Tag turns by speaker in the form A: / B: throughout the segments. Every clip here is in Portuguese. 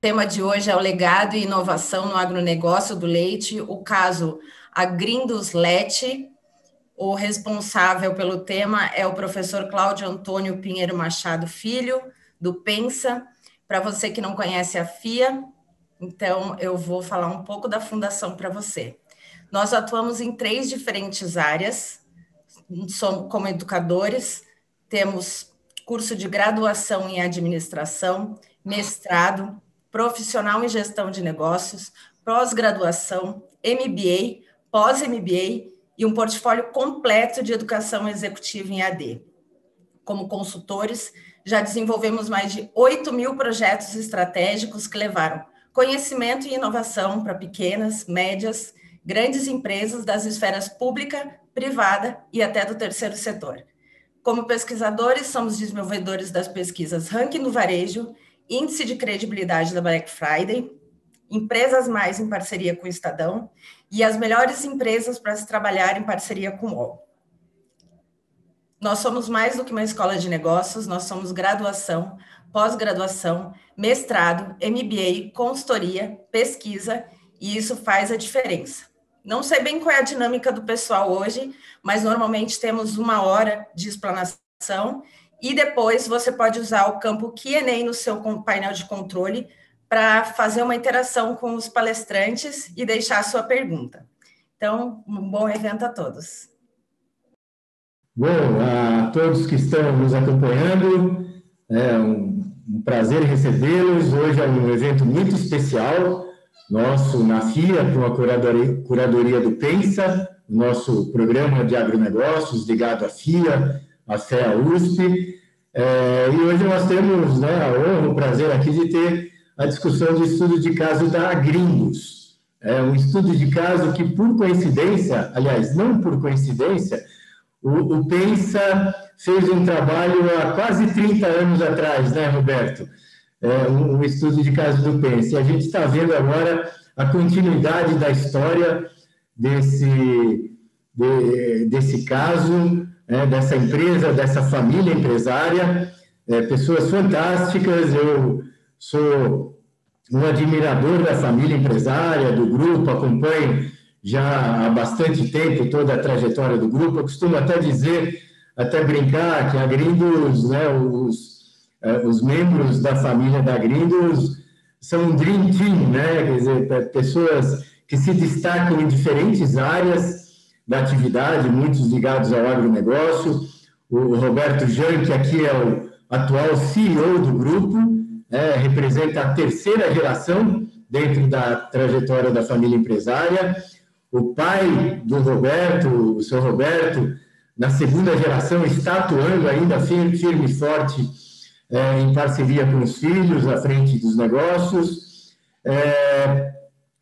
A: tema de hoje é o legado e inovação no agronegócio do leite, o caso Agrindos Lete. O responsável pelo tema é o professor Cláudio Antônio Pinheiro Machado Filho, do Pensa. Para você que não conhece a FIA, então eu vou falar um pouco da fundação para você. Nós atuamos em 3 diferentes áreas, somos como educadores, temos curso de graduação em administração, mestrado, profissional em gestão de negócios, pós-graduação, MBA, pós-MBA e um portfólio completo de educação executiva em AD. Como consultores, já desenvolvemos mais de 8.000 projetos estratégicos que levaram conhecimento e inovação para pequenas, médias, grandes empresas das esferas pública, privada e até do terceiro setor. Como pesquisadores, somos desenvolvedores das pesquisas Ranking do Varejo, Índice de Credibilidade da Black Friday, Empresas Mais em parceria com o Estadão e as melhores empresas para se trabalhar em parceria com o UOL. Nós somos mais do que uma escola de negócios, nós somos graduação, pós-graduação, mestrado, MBA, consultoria, pesquisa, e isso faz a diferença. Não sei bem qual é a dinâmica do pessoal hoje, mas normalmente temos 1 hora de explanação e depois você pode usar o campo Q&A no seu painel de controle para fazer uma interação com os palestrantes e deixar a sua pergunta. Então, um bom evento a todos.
B: Bom, a todos que estão nos acompanhando, é um prazer recebê-los. Hoje é um evento muito especial, nosso na FIA, com a curadoria do Pensa, nosso programa de agronegócios ligado à FIA, à FEA USP. E hoje nós temos a honra, o prazer aqui de ter a discussão do estudo de caso da Agrindos. É um estudo de caso que, por coincidência, aliás, não por coincidência, o Pensa fez um trabalho há quase 30 anos atrás, né, Roberto? Um estudo de caso do Pensa. E a gente está vendo agora a continuidade da história desse caso, dessa empresa, dessa família empresária, pessoas fantásticas. Eu sou um admirador da família empresária, do grupo, acompanho já há bastante tempo toda a trajetória do grupo. Eu costumo até dizer, até brincar, que a Agrindos, os membros da família da Agrindos são um dream team, quer dizer, pessoas que se destacam em diferentes áreas da atividade, muitos ligados ao agronegócio. O Roberto Jean, que aqui é o atual CEO do grupo, representa a 3ª geração dentro da trajetória da família empresária. O pai do Roberto, o seu Roberto, na 2ª geração, está atuando ainda firme e forte em parceria com os filhos, à frente dos negócios.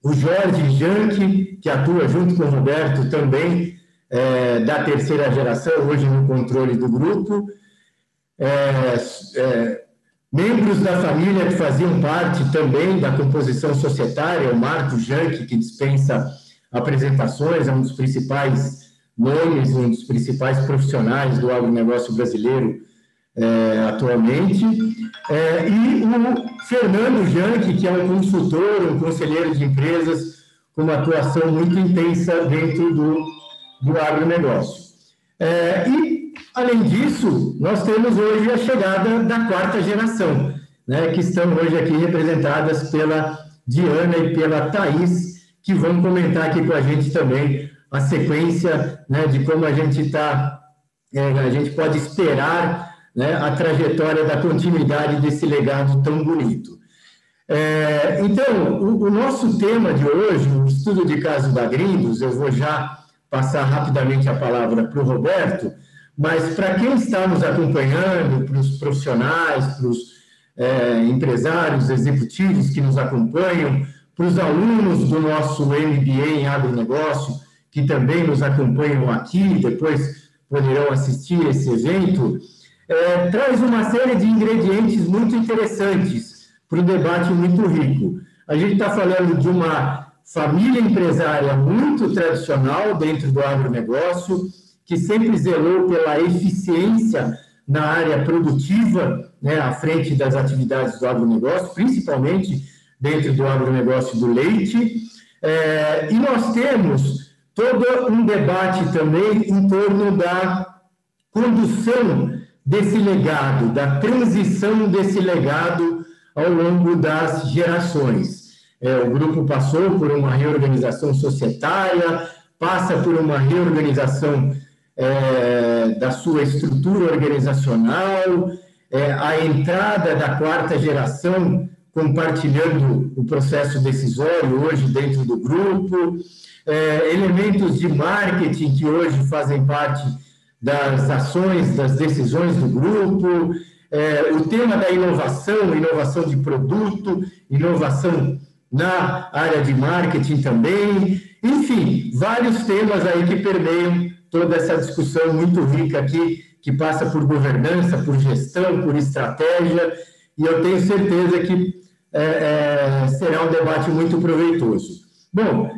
B: O Jorge Janke, que atua junto com o Roberto também, da 3ª geração, hoje no controle do grupo. Membros da família que faziam parte também da composição societária, o Marco Janke, que dispensa apresentações, é um dos principais nomes, um dos principais profissionais do agronegócio brasileiro atualmente, e o Fernando Janke, que é um consultor, um conselheiro de empresas com uma atuação muito intensa dentro do agronegócio. E, além disso, nós temos hoje a chegada da 4ª geração, que estão hoje aqui representadas pela Diana e pela Thaís, que vão comentar aqui com a gente também a sequência de como a gente pode esperar a trajetória da continuidade desse legado tão bonito. Então, o nosso tema de hoje, o estudo de caso da Agrindos, eu vou já passar rapidamente a palavra para o Roberto, mas para quem está nos acompanhando, para os profissionais, para os empresários, executivos que nos acompanham, para os alunos do nosso MBA em agronegócio, que também nos acompanham aqui, depois poderão assistir esse evento, traz uma série de ingredientes muito interessantes para um debate muito rico. A gente está falando de uma família empresária muito tradicional dentro do agronegócio, que sempre zelou pela eficiência na área produtiva, à frente das atividades do agronegócio, principalmente dentro do agronegócio do leite. E nós temos todo um debate também em torno da condução desse legado, da transição desse legado ao longo das gerações. O grupo passou por uma reorganização societária, passa por uma reorganização da sua estrutura organizacional, a entrada da quarta geração compartilhando o processo decisório hoje dentro do grupo, elementos de marketing que hoje fazem parte das ações, das decisões do grupo, o tema da inovação de produto, inovação na área de marketing também, enfim, vários temas aí que permeiam toda essa discussão muito rica aqui, que passa por governança, por gestão, por estratégia, e eu tenho certeza que será um debate muito proveitoso. Bom,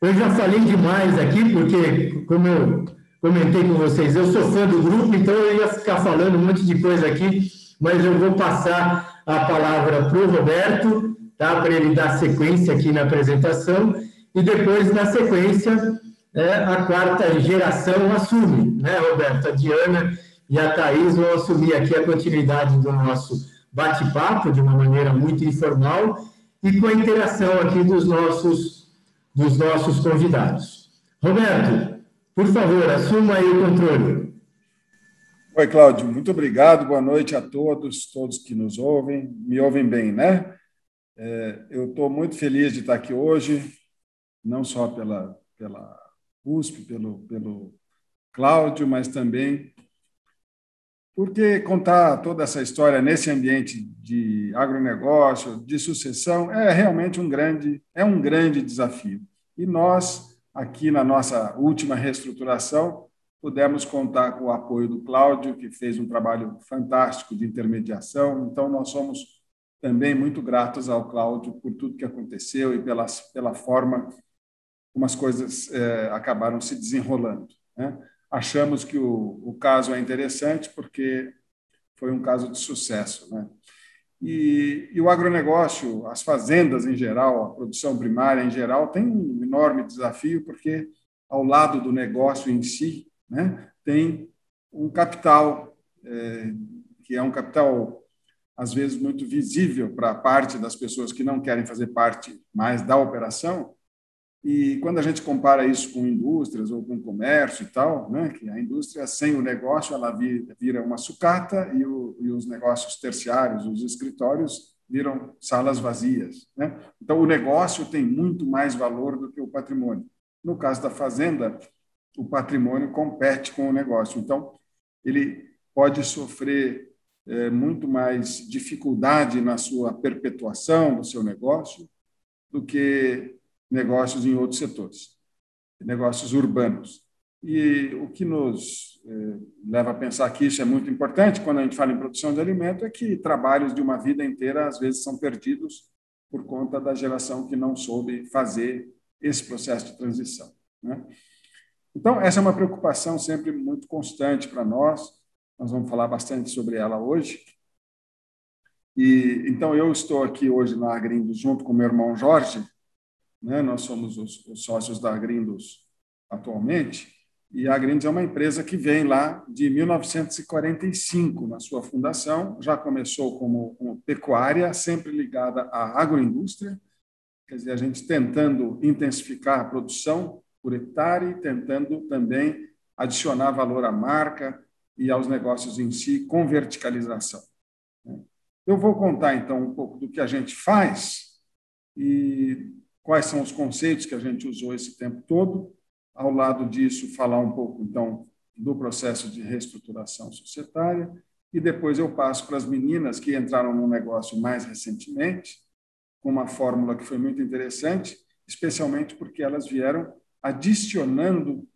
B: eu já falei demais aqui, porque, como eu comentei com vocês, eu sou fã do grupo, então eu ia ficar falando um monte de coisa aqui, mas eu vou passar a palavra para o Roberto, tá, para ele dar sequência aqui na apresentação, e depois, na sequência, a quarta geração assume, né, Roberto? A Diana e a Thaís vão assumir aqui a continuidade do nosso bate-papo de uma maneira muito informal e com a interação aqui dos nossos convidados. Roberto, por favor, assuma aí o controle.
C: Oi, Cláudio, muito obrigado, boa noite a todos que nos ouvem, me ouvem bem, né? Eu estou muito feliz de estar aqui hoje, não só pela USP, pelo Cláudio, mas também porque contar toda essa história nesse ambiente de agronegócio, de sucessão, é realmente um grande desafio. E nós, aqui na nossa última reestruturação, pudemos contar com o apoio do Cláudio, que fez um trabalho fantástico de intermediação. Então, nós somos também muito gratos ao Cláudio por tudo que aconteceu e pela forma como as coisas acabaram se desenrolando, né? Achamos que o caso é interessante porque foi um caso de sucesso, né? E o agronegócio, as fazendas em geral, a produção primária em geral, tem um enorme desafio porque, ao lado do negócio em si, né, tem um capital, que é um capital, às vezes, muito visível para parte das pessoas que não querem fazer parte mais da operação. E quando a gente compara isso com indústrias ou com comércio e tal, né, que a indústria, sem o negócio, ela vira uma sucata e os negócios terciários, os escritórios, viram salas vazias, né? Então, o negócio tem muito mais valor do que o patrimônio. No caso da fazenda, o patrimônio compete com o negócio. Então, ele pode sofrer muito mais dificuldade na sua perpetuação do seu negócio do que negócios em outros setores, negócios urbanos. E o que nos leva a pensar que isso é muito importante quando a gente fala em produção de alimento é que trabalhos de uma vida inteira, às vezes, são perdidos por conta da geração que não soube fazer esse processo de transição, né? Então, essa é uma preocupação sempre muito constante para nós. Nós vamos falar bastante sobre ela hoje. E então, eu estou aqui hoje na Agrindos junto com meu irmão Jorge, né? Nós somos os sócios da Agrindos atualmente, e a Agrindos é uma empresa que vem lá de 1945, na sua fundação, já começou como pecuária, sempre ligada à agroindústria, quer dizer, a gente tentando intensificar a produção por hectare, tentando também adicionar valor à marca e aos negócios em si, com verticalização. Eu vou contar, então, um pouco do que a gente faz e quais são os conceitos que a gente usou esse tempo todo. Ao lado disso, falar um pouco, então, do processo de reestruturação societária, e depois eu passo para as meninas que entraram no negócio mais recentemente, com uma fórmula que foi muito interessante, especialmente porque elas vieram adicionando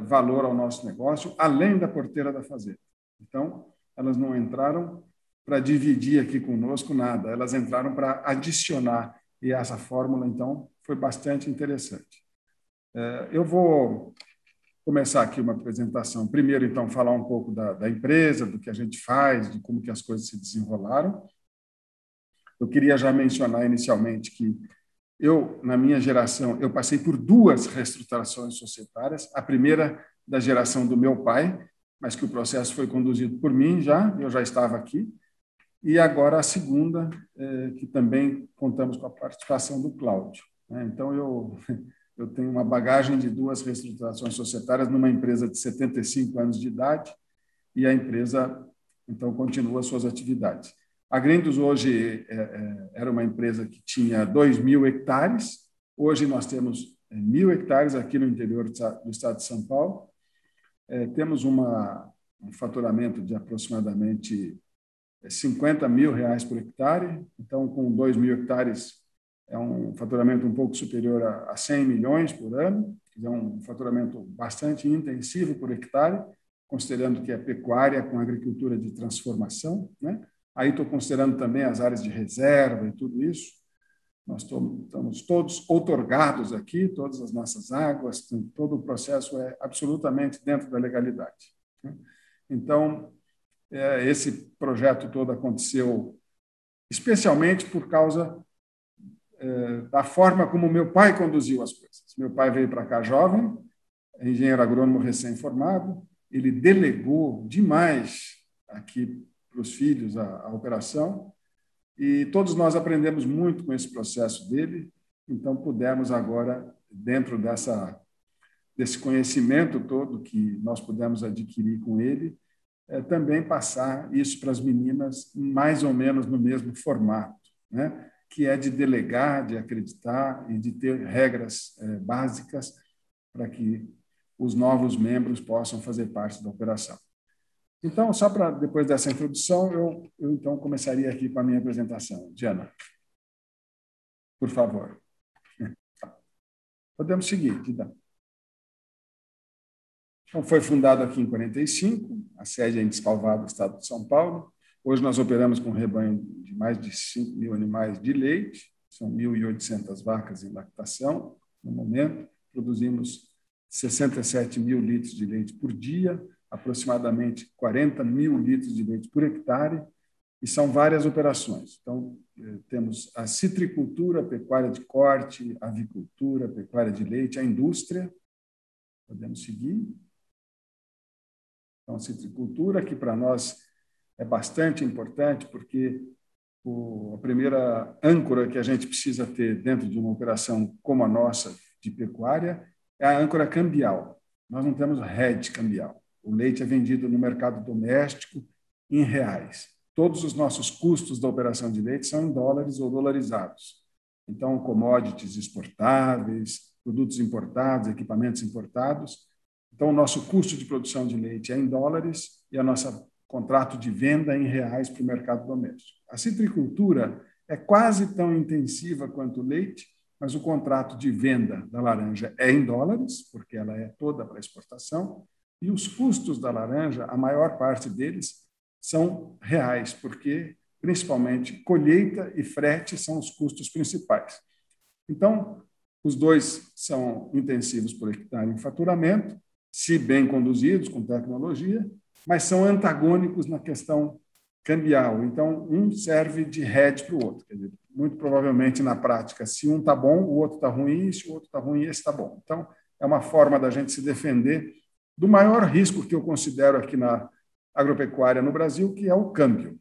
C: valor ao nosso negócio, além da porteira da fazenda. Então, elas não entraram para dividir aqui conosco nada, elas entraram para adicionar. E essa fórmula, então, foi bastante interessante. Eu vou começar aqui uma apresentação. Primeiro, então, falar um pouco da empresa, do que a gente faz, de como que as coisas se desenrolaram. Eu queria já mencionar inicialmente que na minha geração, eu passei por duas reestruturações societárias. A primeira da geração do meu pai, mas que o processo foi conduzido por mim eu já estava aqui. E agora a segunda, que também contamos com a participação do Cláudio. Então, eu tenho uma bagagem de duas reestruturações societárias numa empresa de 75 anos de idade, e a empresa, então, continua suas atividades. A Grindos hoje era uma empresa que tinha 2.000 hectares, hoje nós temos 1.000 hectares aqui no interior do estado de São Paulo. Temos um faturamento de aproximadamente R$50 mil por hectare, então, com 2.000 hectares, é um faturamento um pouco superior a 100 milhões por ano, é um faturamento bastante intensivo por hectare, considerando que é pecuária com agricultura de transformação, né? Aí estou considerando também as áreas de reserva e tudo isso. Nós estamos todos outorgados aqui, todas as nossas águas, todo o processo é absolutamente dentro da legalidade. Então, esse projeto todo aconteceu especialmente por causa da forma como meu pai conduziu as coisas. Meu pai veio para cá jovem, engenheiro agrônomo recém-formado, ele delegou demais aqui para os filhos a operação, e todos nós aprendemos muito com esse processo dele, então pudemos agora, dentro desse conhecimento todo que nós pudemos adquirir com ele, também passar isso para as meninas mais ou menos no mesmo formato, né? Que é de delegar, de acreditar e de ter regras básicas para que os novos membros possam fazer parte da operação. Então, só para depois dessa introdução, eu então começaria aqui com a minha apresentação. Diana, por favor. Podemos seguir, Dida. Então, foi fundado aqui em 45, a sede é em Descalvado, estado de São Paulo. Hoje nós operamos com um rebanho de mais de 5 mil animais de leite, são 1.800 vacas em lactação no momento. Produzimos 67 mil litros de leite por dia, aproximadamente 40 mil litros de leite por hectare, e são várias operações. Então, temos a citricultura, a pecuária de corte, a avicultura, a pecuária de leite, a indústria. Podemos seguir. Então, a citricultura, que para nós é bastante importante, porque a primeira âncora que a gente precisa ter dentro de uma operação como a nossa de pecuária é a âncora cambial. Nós não temos hedge cambial. O leite é vendido no mercado doméstico em reais. Todos os nossos custos da operação de leite são em dólares ou dolarizados. Então, commodities exportáveis, produtos importados, equipamentos importados. Então, o nosso custo de produção de leite é em dólares e a nossa contrato de venda em reais para o mercado doméstico. A citricultura é quase tão intensiva quanto o leite, mas o contrato de venda da laranja é em dólares, porque ela é toda para exportação, e os custos da laranja, a maior parte deles, são reais, porque, principalmente, colheita e frete são os custos principais. Então, os dois são intensivos por hectare em faturamento, se bem conduzidos, com tecnologia, mas são antagônicos na questão cambial. Então, um serve de hedge para o outro. Quer dizer, muito provavelmente, na prática, se um está bom, o outro está ruim, se o outro está ruim, esse está bom. Então, é uma forma da gente se defender do maior risco que eu considero aqui na agropecuária no Brasil, que é o câmbio.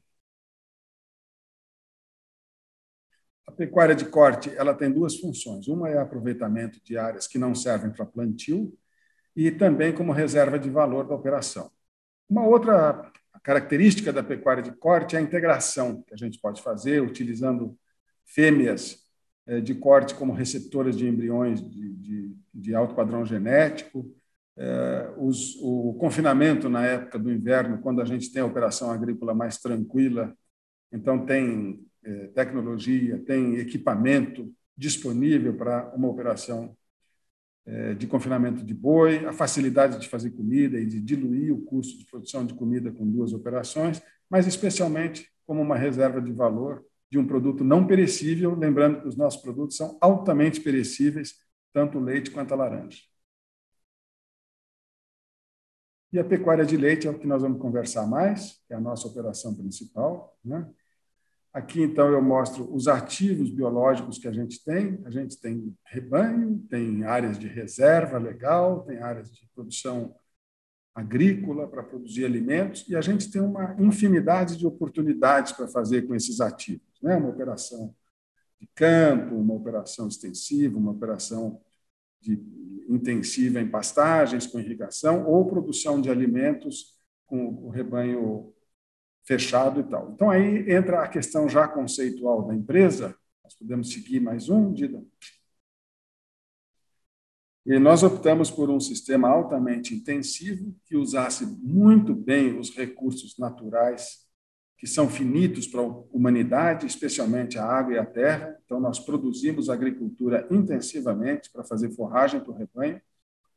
C: A pecuária de corte ela tem duas funções. Uma é aproveitamento de áreas que não servem para plantio e também como reserva de valor da operação. Uma outra característica da pecuária de corte é a integração que a gente pode fazer utilizando fêmeas de corte como receptoras de embriões de alto padrão genético, o confinamento na época do inverno, quando a gente tem a operação agrícola mais tranquila, então tem tecnologia, tem equipamento disponível para uma operação de confinamento de boi, a facilidade de fazer comida e de diluir o custo de produção de comida com duas operações, mas especialmente como uma reserva de valor de um produto não perecível, lembrando que os nossos produtos são altamente perecíveis, tanto o leite quanto a laranja. E a pecuária de leite é o que nós vamos conversar mais, é a nossa operação principal, né? Aqui, então, eu mostro os ativos biológicos que a gente tem. A gente tem rebanho, tem áreas de reserva legal, tem áreas de produção agrícola para produzir alimentos, e a gente tem uma infinidade de oportunidades para fazer com esses ativos, né? Uma operação de campo, uma operação extensiva, uma operação intensiva em pastagens, com irrigação, ou produção de alimentos com o rebanho fechado e tal. Então, aí entra a questão já conceitual da empresa. Nós podemos seguir mais um, Dida? E nós optamos por um sistema altamente intensivo, que usasse muito bem os recursos naturais, que são finitos para a humanidade, especialmente a água e a terra. Então, nós produzimos agricultura intensivamente para fazer forragem para o rebanho.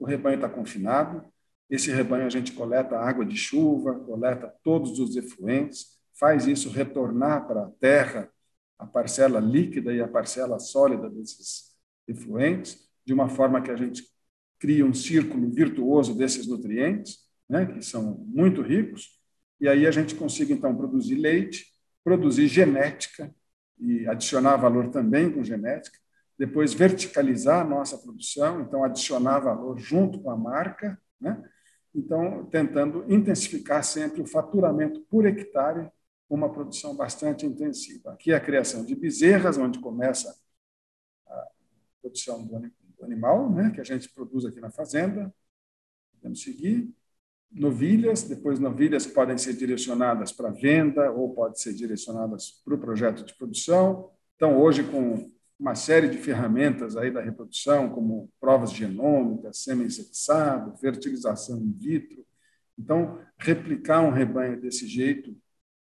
C: O rebanho está confinado. Esse rebanho a gente coleta água de chuva, coleta todos os efluentes, faz isso retornar para a terra, a parcela líquida e a parcela sólida desses efluentes, de uma forma que a gente cria um círculo virtuoso desses nutrientes, né, que são muito ricos, e aí a gente consiga, então, produzir leite, produzir genética, e adicionar valor também com genética, depois verticalizar a nossa produção, então adicionar valor junto com a marca, né? Então, tentando intensificar sempre o faturamento por hectare, com uma produção bastante intensiva. Aqui é a criação de bezerras, onde começa a produção do animal, né, que a gente produz aqui na fazenda. Podemos seguir. Novilhas, depois novilhas que podem ser direcionadas para venda ou podem ser direcionadas para o projeto de produção. Então, hoje, com uma série de ferramentas aí da reprodução, como provas genômicas, sêmen sexado, fertilização in vitro. Então, replicar um rebanho desse jeito,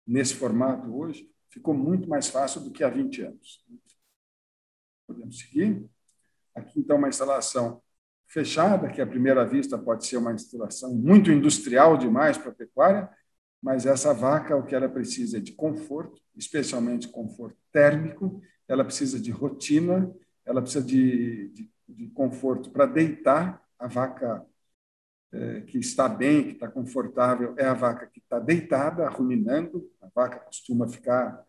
C: nesse formato hoje, ficou muito mais fácil do que há 20 anos. Podemos seguir. Aqui, então, uma instalação fechada, que à primeira vista pode ser uma instalação muito industrial demais para a pecuária, mas essa vaca, o que ela precisa é de conforto, especialmente conforto térmico, ela precisa de rotina, ela precisa de conforto para deitar. A vaca que está bem, que está confortável, é a vaca que está deitada, ruminando. A vaca costuma ficar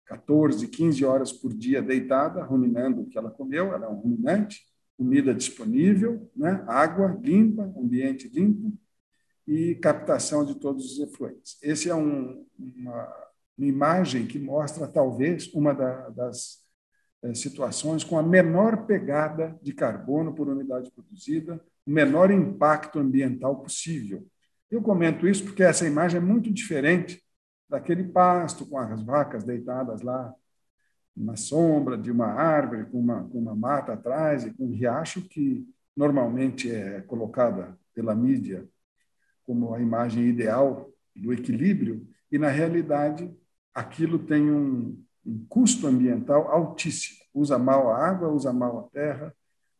C: 14, 15 horas por dia deitada, ruminando o que ela comeu, ela é um ruminante, comida disponível, né? Água limpa, ambiente limpo e captação de todos os efluentes. Esse é uma imagem que mostra, talvez, uma das situações com a menor pegada de carbono por unidade produzida, o menor impacto ambiental possível. Eu comento isso porque essa imagem é muito diferente daquele pasto com as vacas deitadas lá na sombra de uma árvore, com uma mata atrás e com um riacho, que normalmente é colocada pela mídia como a imagem ideal do equilíbrio, e, na realidade, aquilo tem um custo ambiental altíssimo. Usa mal a água, usa mal a terra,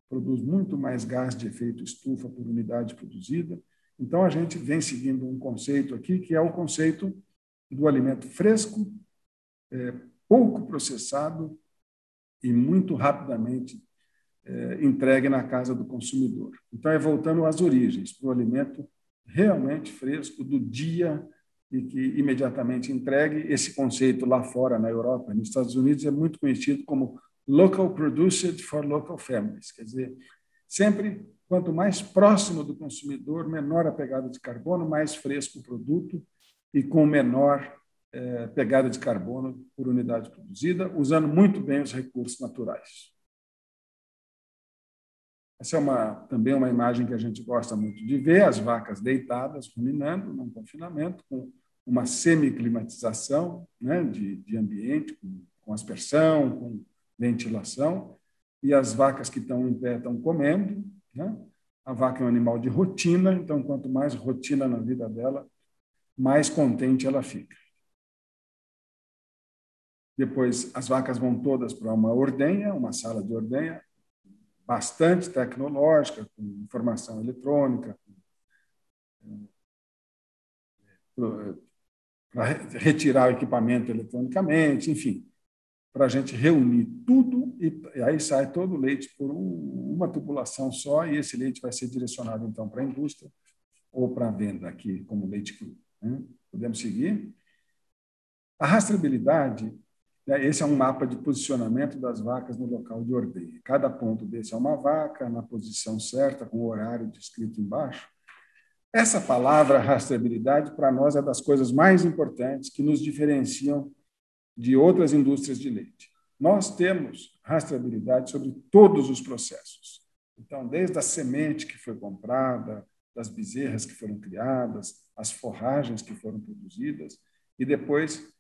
C: produz muito mais gás de efeito estufa por unidade produzida. Então, a gente vem seguindo um conceito aqui, que é o conceito do alimento fresco, pouco processado e muito rapidamente entregue na casa do consumidor. Então, voltando às origens, para o alimento realmente fresco, do dia, e que imediatamente entregue. Esse conceito lá fora, na Europa, nos Estados Unidos, é muito conhecido como local produced for local families. Quer dizer, sempre, quanto mais próximo do consumidor, menor a pegada de carbono, mais fresco o produto e com menor pegada de carbono por unidade produzida, usando muito bem os recursos naturais. Essa é também uma imagem que a gente gosta muito de ver, as vacas deitadas, ruminando, num confinamento, com uma semiclimatização, né, de ambiente, com aspersão, com ventilação, e as vacas que estão em pé estão comendo, né? A vaca é um animal de rotina, então, quanto mais rotina na vida dela, mais contente ela fica. Depois, as vacas vão todas para uma ordenha, uma sala de ordenha, bastante tecnológica, com informação eletrônica, para retirar o equipamento eletronicamente, enfim, para a gente reunir tudo e aí sai todo o leite por uma tubulação só, e esse leite vai ser direcionado, então, para a indústria ou para a venda aqui, como leite cru, né? Podemos seguir. A rastreabilidade Esse é um mapa de posicionamento das vacas no local de ordenha. Cada ponto desse é uma vaca, na posição certa, com o horário descrito embaixo. Essa palavra, rastreabilidade, para nós é das coisas mais importantes que nos diferenciam de outras indústrias de leite. Nós temos rastreabilidade sobre todos os processos. Então, desde a semente que foi comprada, das bezerras que foram criadas, as forragens que foram produzidas, e depois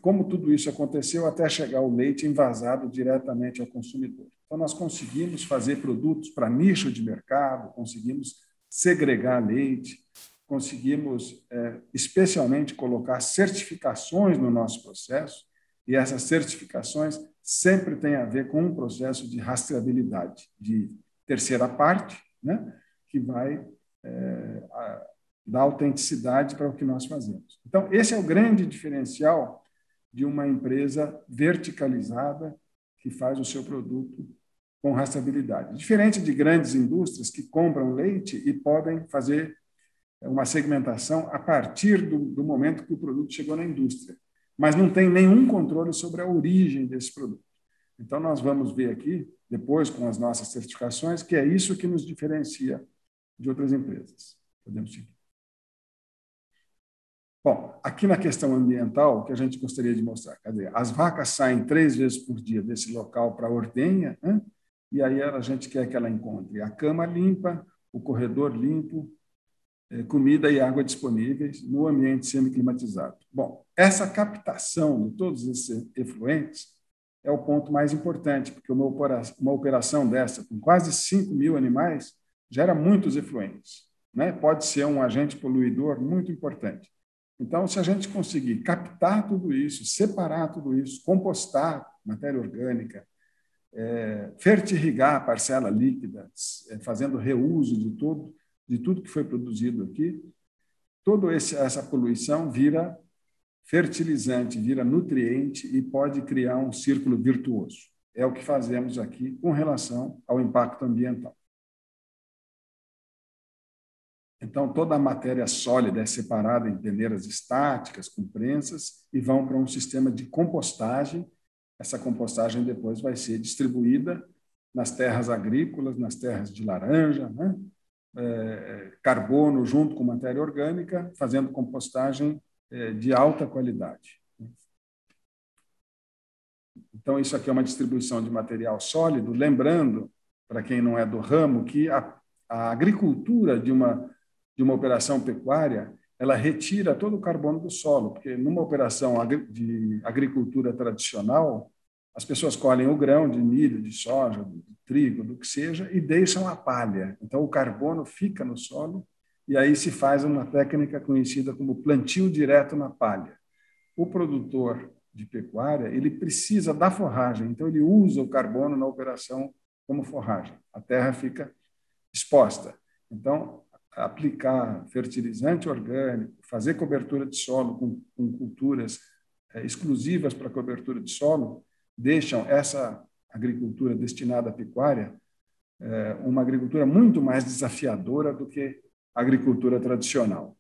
C: como tudo isso aconteceu até chegar o leite envasado diretamente ao consumidor. Então, nós conseguimos fazer produtos para nicho de mercado, conseguimos segregar leite, conseguimos especialmente colocar certificações no nosso processo, e essas certificações sempre têm a ver com um processo de rastreabilidade, de terceira parte, né, que vai dar autenticidade para o que nós fazemos. Então, esse é o grande diferencial de uma empresa verticalizada que faz o seu produto com rastreabilidade. Diferente de grandes indústrias que compram leite e podem fazer uma segmentação a partir do momento que o produto chegou na indústria, mas não tem nenhum controle sobre a origem desse produto. Então, nós vamos ver aqui, depois, com as nossas certificações, que é isso que nos diferencia de outras empresas. Podemos seguir. Bom, aqui na questão ambiental, o que a gente gostaria de mostrar, quer dizer, as vacas saem 3 vezes por dia desse local para a ordenha, né? E aí a gente quer que ela encontre a cama limpa, o corredor limpo, comida e água disponíveis no ambiente semiclimatizado. Bom, essa captação de todos esses efluentes é o ponto mais importante, porque uma operação dessa, com quase 5.000 animais, gera muitos efluentes, né? Pode ser um agente poluidor muito importante. Então, se a gente conseguir captar tudo isso, separar tudo isso, compostar matéria orgânica, fertirrigar a parcela líquida, fazendo reuso de tudo que foi produzido aqui, toda essa poluição vira fertilizante, vira nutriente e pode criar um círculo virtuoso. É o que fazemos aqui com relação ao impacto ambiental. Então, toda a matéria sólida é separada em peneiras estáticas, com prensas, e vão para um sistema de compostagem. Essa compostagem depois vai ser distribuída nas terras agrícolas, nas terras de laranja, né? Carbono junto com matéria orgânica, fazendo compostagem de alta qualidade. Então, isso aqui é uma distribuição de material sólido, lembrando, para quem não é do ramo, que a agricultura de uma operação pecuária, ela retira todo o carbono do solo, porque numa operação de agricultura tradicional, as pessoas colhem o grão de milho, de soja, de trigo, do que seja, e deixam a palha. Então, o carbono fica no solo, e aí se faz uma técnica conhecida como plantio direto na palha. O produtor de pecuária, ele precisa da forragem, então ele usa o carbono na operação como forragem. A terra fica exposta. Então, aplicar fertilizante orgânico, fazer cobertura de solo com culturas exclusivas para cobertura de solo, deixam essa agricultura destinada à pecuária uma agricultura muito mais desafiadora do que a agricultura tradicional.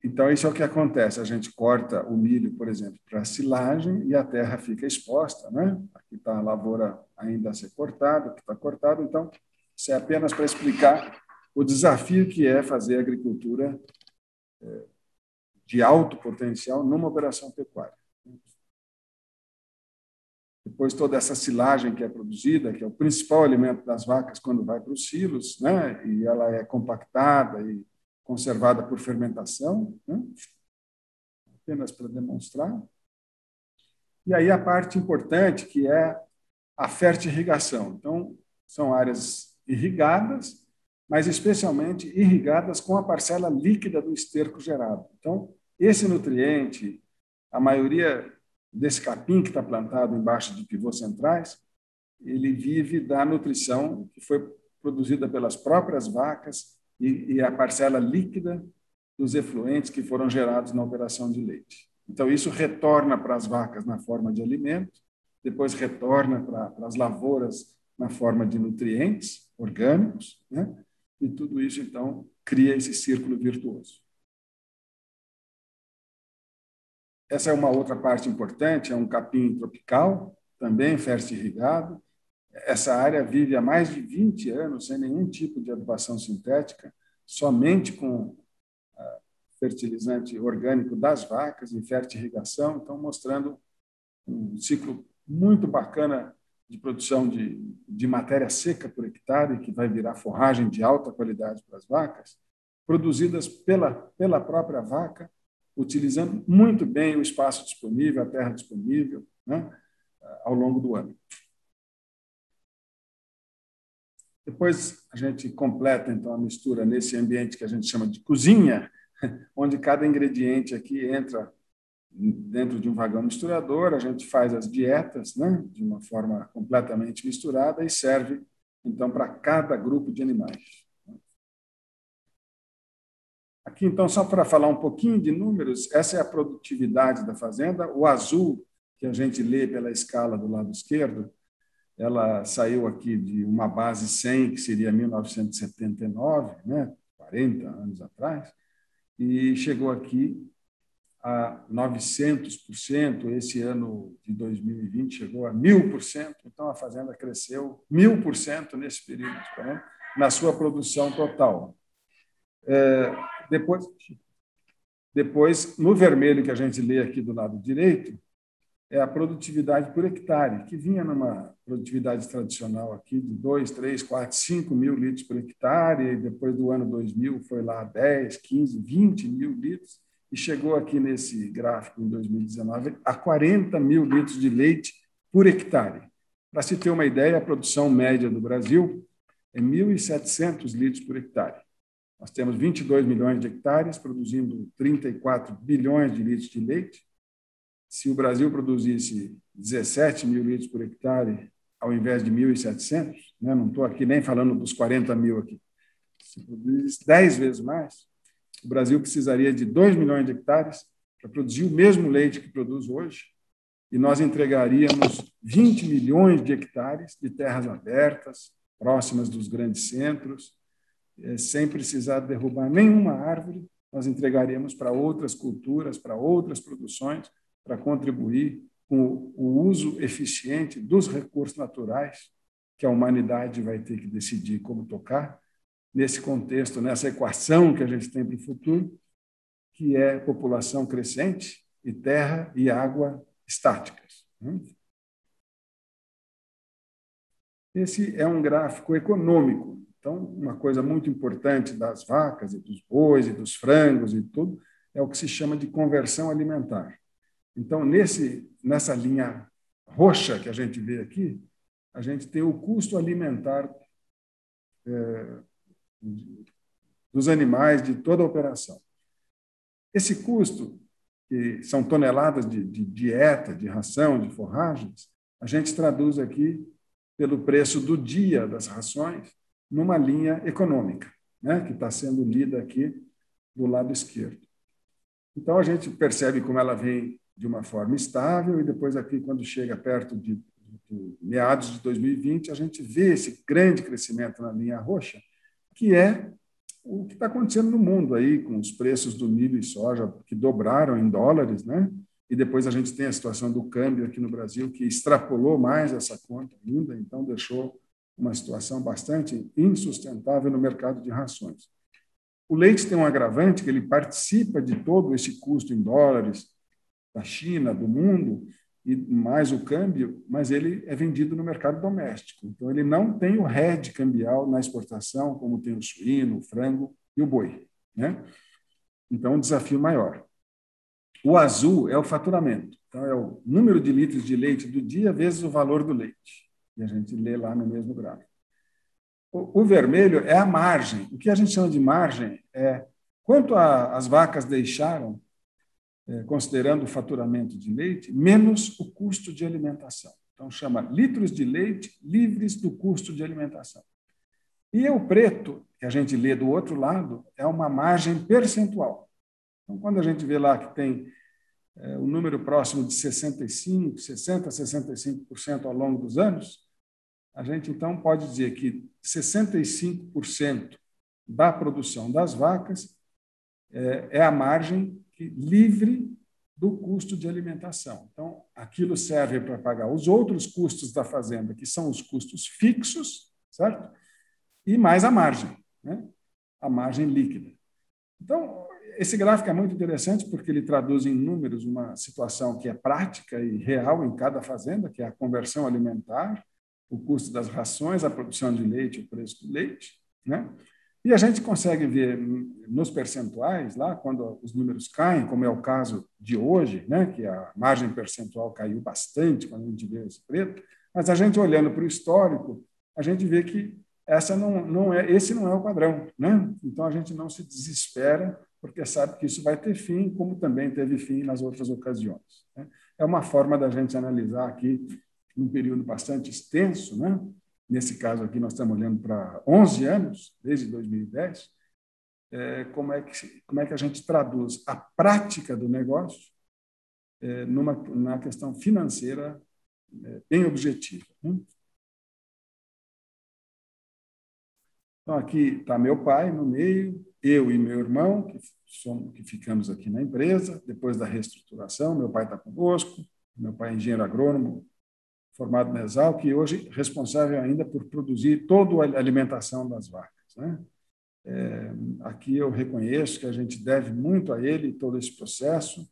C: Então, isso é o que acontece. A gente corta o milho, por exemplo, para silagem e a terra fica exposta, né? Aqui está a lavoura ainda a ser cortada, aqui está cortado. Então, isso é apenas para explicar o desafio que é fazer agricultura de alto potencial numa operação pecuária. Depois, toda essa silagem que é produzida, que é o principal alimento das vacas quando vai para os silos, né? E ela é compactada e conservada por fermentação, né? Apenas para demonstrar. E aí a parte importante, que é a fertirrigação. Então, são áreas irrigadas, mas especialmente irrigadas com a parcela líquida do esterco gerado. Então, esse nutriente, a maioria desse capim que está plantado embaixo de pivôs centrais, ele vive da nutrição que foi produzida pelas próprias vacas e a parcela líquida dos efluentes que foram gerados na operação de leite. Então, isso retorna para as vacas na forma de alimento, depois retorna para as lavouras na forma de nutrientes orgânicos, né? E tudo isso, então, cria esse círculo virtuoso. Essa é uma outra parte importante, é um capim tropical, também fertirrigado. Essa área vive há mais de 20 anos sem nenhum tipo de adubação sintética, somente com fertilizante orgânico das vacas e fertirrigação, então mostrando um ciclo muito bacana de produção de matéria seca por hectare, que vai virar forragem de alta qualidade para as vacas, produzidas pela própria vaca, utilizando muito bem o espaço disponível, a terra disponível, né, ao longo do ano. Depois a gente completa, então, a mistura nesse ambiente que a gente chama de cozinha, onde cada ingrediente aqui entra dentro de um vagão misturador, a gente faz as dietas, né, de uma forma completamente misturada e serve, então, para cada grupo de animais. Aqui, então, só para falar um pouquinho de números, essa é a produtividade da fazenda. O azul, que a gente lê pela escala do lado esquerdo, ela saiu aqui de uma base 100, que seria 1979, né, 40 anos atrás, e chegou aqui a 900%. Esse ano de 2020 chegou a 1.000%. Então, a fazenda cresceu 1.000% nesse período, né, na sua produção total. Depois, no vermelho que a gente lê aqui do lado direito, é a produtividade por hectare, que vinha numa produtividade tradicional aqui de 2, 3, 4, 5 mil litros por hectare, e depois do ano 2000 foi lá 10, 15, 20 mil litros, e chegou aqui nesse gráfico, em 2019, a 40 mil litros de leite por hectare. Para se ter uma ideia, a produção média do Brasil é 1.700 litros por hectare. Nós temos 22 milhões de hectares, produzindo 34 bilhões de litros de leite. Se o Brasil produzisse 17 mil litros por hectare, ao invés de 1.700, né, não estou aqui nem falando dos 40 mil aqui, se produzisse 10 vezes mais, o Brasil precisaria de 2 milhões de hectares para produzir o mesmo leite que produz hoje, e nós entregaríamos 20 milhões de hectares de terras abertas, próximas dos grandes centros, sem precisar derrubar nenhuma árvore. Nós entregaríamos para outras culturas, para outras produções, para contribuir com o uso eficiente dos recursos naturais que a humanidade vai ter que decidir como tocar, nesse contexto, nessa equação que a gente tem para o futuro, que é população crescente e terra e água estáticas. Esse é um gráfico econômico. Então, uma coisa muito importante das vacas e dos bois e dos frangos e tudo é o que se chama de conversão alimentar. Então, nessa linha roxa que a gente vê aqui, a gente tem o custo alimentar dos animais de toda a operação. Esse custo, que são toneladas de dieta, de ração, de forragens, a gente traduz aqui pelo preço do dia das rações numa linha econômica, né, que está sendo lida aqui do lado esquerdo. Então, a gente percebe como ela vem de uma forma estável, e depois aqui, quando chega perto de meados de 2020, a gente vê esse grande crescimento na linha roxa, que é o que está acontecendo no mundo aí, com os preços do milho e soja que dobraram em dólares, né? E depois a gente tem a situação do câmbio aqui no Brasil, que extrapolou mais essa conta ainda, então deixou uma situação bastante insustentável no mercado de rações. O leite tem um agravante, que ele participa de todo esse custo em dólares da China, do mundo, e mais o câmbio, mas ele é vendido no mercado doméstico. Então, ele não tem o hedge cambial na exportação, como tem o suíno, o frango e o boi, né? Então, um desafio maior. O azul é o faturamento. Então, é o número de litros de leite do dia vezes o valor do leite. E a gente lê lá no mesmo gráfico. O vermelho é a margem. O que a gente chama de margem é quanto as vacas deixaram, considerando o faturamento de leite, menos o custo de alimentação. Então, chama litros de leite livres do custo de alimentação. E o preto, que a gente lê do outro lado, é uma margem percentual. Então, quando a gente vê lá que tem um número próximo de 65%, 60% a 65% ao longo dos anos, a gente, então, pode dizer que 65% da produção das vacas é a margem livre do custo de alimentação. Então, aquilo serve para pagar os outros custos da fazenda, que são os custos fixos, certo? E mais a margem, né? A margem líquida. Então, esse gráfico é muito interessante porque ele traduz em números uma situação que é prática e real em cada fazenda, que é a conversão alimentar, o custo das rações, a produção de leite, o preço do leite, né? E a gente consegue ver nos percentuais, lá, quando os números caem, como é o caso de hoje, né, que a margem percentual caiu bastante quando a gente vê esse preto, mas a gente olhando para o histórico, a gente vê que esse não é o padrão, né? Então a gente não se desespera, porque sabe que isso vai ter fim, como também teve fim nas outras ocasiões, né? É uma forma da gente analisar aqui, num período bastante extenso, né? Nesse caso aqui, nós estamos olhando para 11 anos, desde 2010, como é que a gente traduz a prática do negócio na questão financeira bem objetiva, né? Então, aqui está meu pai no meio, eu e meu irmão, que ficamos aqui na empresa, depois da reestruturação. Meu pai está conosco, meu pai é engenheiro agrônomo, formado na Exalc, e hoje responsável ainda por produzir toda a alimentação das vacas, né? Aqui eu reconheço que a gente deve muito a ele todo esse processo,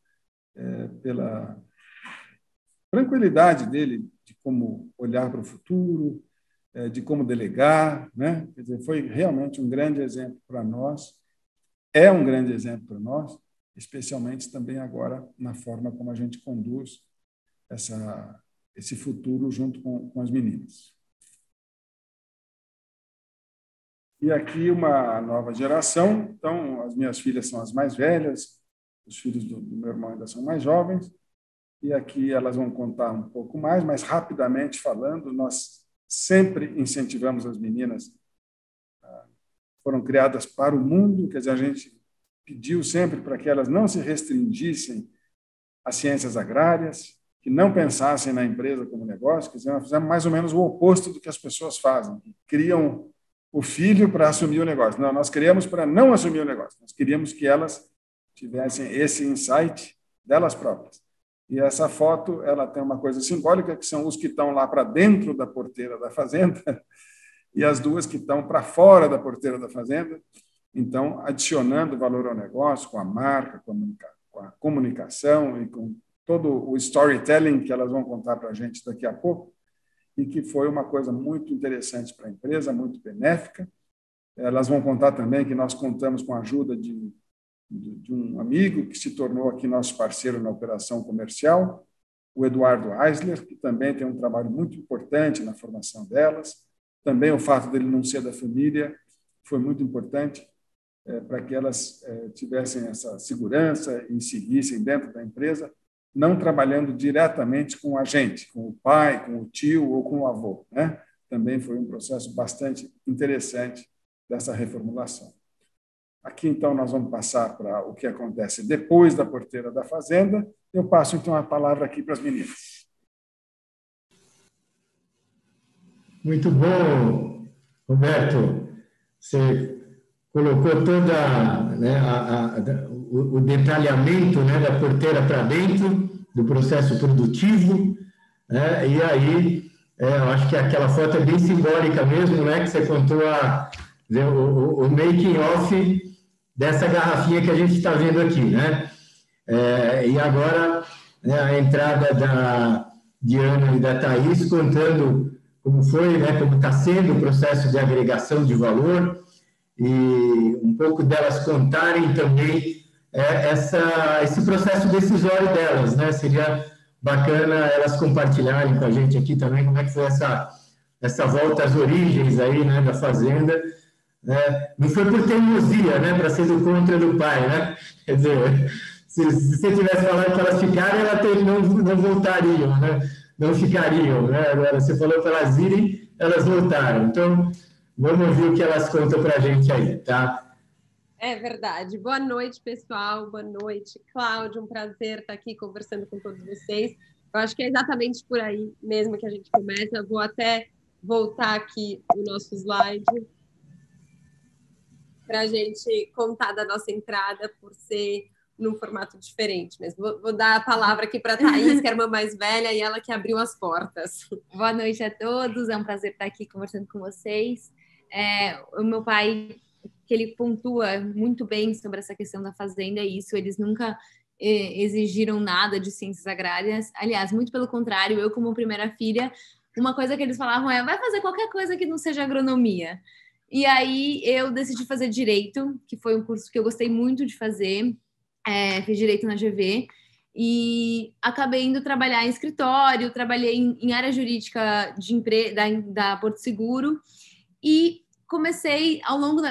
C: pela tranquilidade dele de como olhar para o futuro, de como delegar, né? Quer dizer, foi realmente um grande exemplo para nós, é um grande exemplo para nós, especialmente também agora na forma como a gente conduz esse futuro junto com as meninas. E aqui uma nova geração. Então, as minhas filhas são as mais velhas, os filhos do meu irmão ainda são mais jovens, e aqui elas vão contar um pouco mais, mas rapidamente falando, nós sempre incentivamos as meninas, foram criadas para o mundo, quer dizer, a gente pediu sempre para que elas não se restringissem às ciências agrárias, que não pensassem na empresa como negócio, quer dizer, nós fizemos mais ou menos o oposto do que as pessoas fazem, que criam o filho para assumir o negócio. Não, nós criamos para não assumir o negócio, nós queríamos que elas tivessem esse insight delas próprias. E essa foto, ela tem uma coisa simbólica, que são os que estão lá para dentro da porteira da fazenda e as duas que estão para fora da porteira da fazenda, então adicionando valor ao negócio, com a marca, com a comunicação e com todo o storytelling que elas vão contar para a gente daqui a pouco, e que foi uma coisa muito interessante para a empresa, muito benéfica. Elas vão contar também que nós contamos com a ajuda de um amigo que se tornou aqui nosso parceiro na operação comercial, o Eduardo Eisler, que também tem um trabalho muito importante na formação delas. Também o fato dele não ser da família foi muito importante para que elas tivessem essa segurança e seguissem dentro da empresa, não trabalhando diretamente com a gente, com o pai, com o tio ou com o avô, né? Também foi um processo bastante interessante dessa reformulação. Aqui, então, nós vamos passar para o que acontece depois da porteira da fazenda. Eu passo, então, a palavra aqui para as meninas.
B: Muito bom, Roberto. Você colocou toda, né, o detalhamento, né, da porteira para dentro do processo produtivo, né? E aí eu acho que aquela foto é bem simbólica mesmo, né, que você contou o making of dessa garrafinha que a gente está vendo aqui, né? E agora, né, a entrada da Diana e da Thaís contando como foi, né, como está sendo o processo de agregação de valor, e um pouco delas contarem também esse processo decisório delas, né? Seria bacana elas compartilharem com a gente aqui também como é que foi essa volta às origens aí, né, da fazenda, né? Não foi por teimosia, né, para ser do contra do pai, né? Quer dizer, se você tivesse falado que elas ficarem, não voltariam, né? Não ficariam, né? Agora, você falou para elas irem, elas voltaram. Então, vamos ouvir o que elas contam para a gente aí, tá?
D: É verdade. Boa noite, pessoal. Boa noite, Cláudio. Um prazer estar aqui conversando com todos vocês. Eu acho que é exatamente por aí mesmo que a gente começa. Eu vou até voltar aqui o nosso slide para a gente contar da nossa entrada, por ser num formato diferente mesmo. Vou dar a palavra aqui para a Thaís, que é a irmã mais velha, e ela que abriu as portas.
E: Boa noite a todos, é um prazer estar aqui conversando com vocês. O meu pai, que ele pontua muito bem sobre essa questão da fazenda, é isso, eles nunca exigiram nada de ciências agrárias, aliás, muito pelo contrário, eu como primeira filha, uma coisa que eles falavam vai fazer qualquer coisa que não seja agronomia. E aí eu decidi fazer Direito, que foi um curso que eu gostei muito de fazer, fiz Direito na GV, e acabei indo trabalhar em escritório, trabalhei em área jurídica da Porto Seguro, e comecei,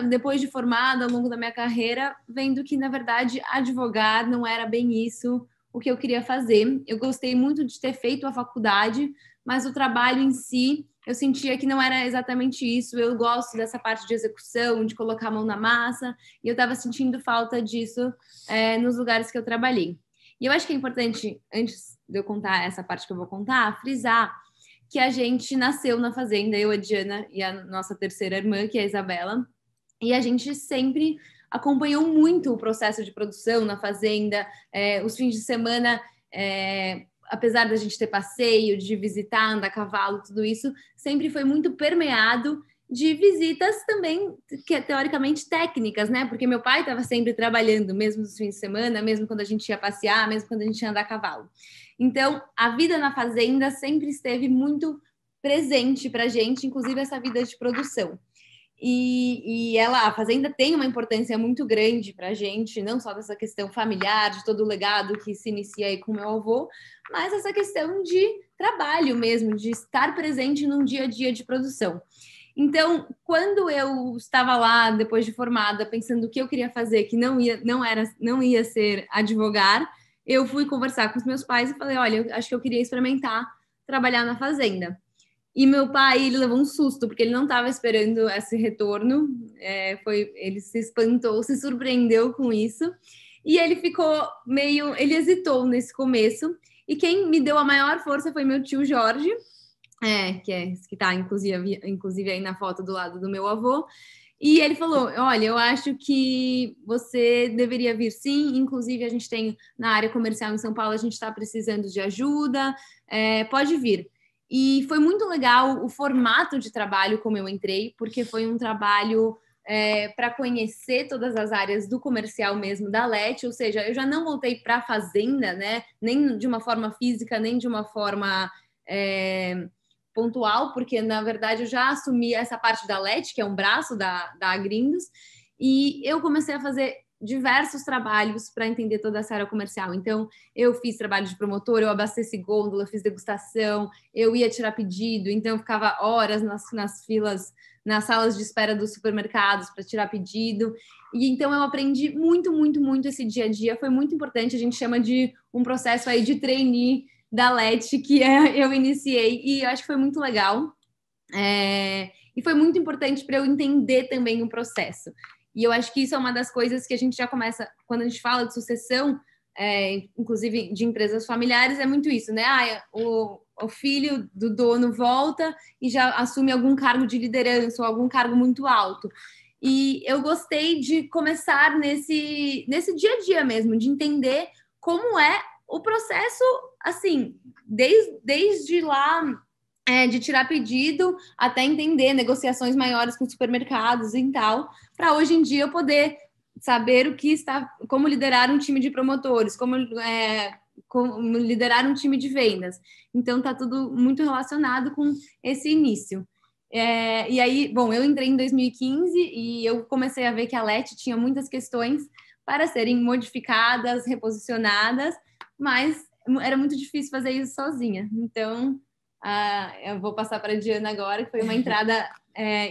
E: depois de formada, ao longo da minha carreira, vendo que, na verdade, advogar não era bem isso o que eu queria fazer. Eu gostei muito de ter feito a faculdade, mas o trabalho em si, eu sentia que não era exatamente isso. Eu gosto dessa parte de execução, de colocar a mão na massa, e eu estava sentindo falta disso nos lugares que eu trabalhei. E eu acho que é importante, antes de eu contar essa parte que eu vou contar, frisar que a gente nasceu na fazenda, eu, a Diana, e a nossa terceira irmã, que é a Isabela, e a gente sempre acompanhou muito o processo de produção na fazenda, os fins de semana, apesar da gente ter passeio, de visitar, andar a cavalo, tudo isso, sempre foi muito permeado de visitas também, que teoricamente técnicas, né? Porque meu pai estava sempre trabalhando, mesmo nos fins de semana, mesmo quando a gente ia passear, mesmo quando a gente ia andar a cavalo. Então, a vida na fazenda sempre esteve muito presente para a gente, inclusive essa vida de produção. E a fazenda tem uma importância muito grande para a gente, não só dessa questão familiar, de todo o legado que se inicia aí com meu avô, mas essa questão de trabalho mesmo, de estar presente num dia a dia de produção. Então, quando eu estava lá, depois de formada, pensando o que eu queria fazer, que não ia ser advogar, eu fui conversar com os meus pais e falei, olha, eu acho que eu queria experimentar trabalhar na fazenda. E meu pai, ele levou um susto, porque ele não estava esperando esse retorno, ele se espantou, se surpreendeu com isso, e ele ele hesitou nesse começo, e quem me deu a maior força foi meu tio Jorge, que está inclusive aí na foto do lado do meu avô, e ele falou, olha, eu acho que você deveria vir sim, inclusive a gente tem na área comercial em São Paulo, a gente está precisando de ajuda, pode vir. E foi muito legal o formato de trabalho como eu entrei, porque foi um trabalho para conhecer todas as áreas do comercial mesmo da Lete, ou seja, eu já não voltei para a fazenda, né? Nem de uma forma física, nem de uma forma pontual, porque na verdade eu já assumi essa parte da Lete, que é um braço da Agrindos, e eu comecei a fazer diversos trabalhos para entender toda essa área comercial. Então, eu fiz trabalho de promotor, eu abasteci gôndola, fiz degustação, eu ia tirar pedido, então eu ficava horas nas filas, nas salas de espera dos supermercados para tirar pedido. E então eu aprendi muito, muito, muito esse dia a dia. Foi muito importante, a gente chama de um processo aí de trainee da Lete, que eu iniciei, e eu acho que foi muito legal. E foi muito importante para eu entender também o processo. E eu acho que isso é uma das coisas que a gente já começa, quando a gente fala de sucessão, inclusive de empresas familiares, é muito isso, né? O filho do dono volta e já assume algum cargo de liderança ou algum cargo muito alto. E eu gostei de começar nesse dia a dia mesmo, de entender como é o processo, assim, desde lá, de tirar pedido até entender negociações maiores com supermercados e tal, para hoje em dia eu poder saber como liderar um time de promotores, como liderar um time de vendas. Então tá tudo muito relacionado com esse início. E aí, bom, eu entrei em 2015 e eu comecei a ver que a Lete tinha muitas questões para serem modificadas, reposicionadas, mas era muito difícil fazer isso sozinha. Então, eu vou passar para a Diana agora, que foi uma entrada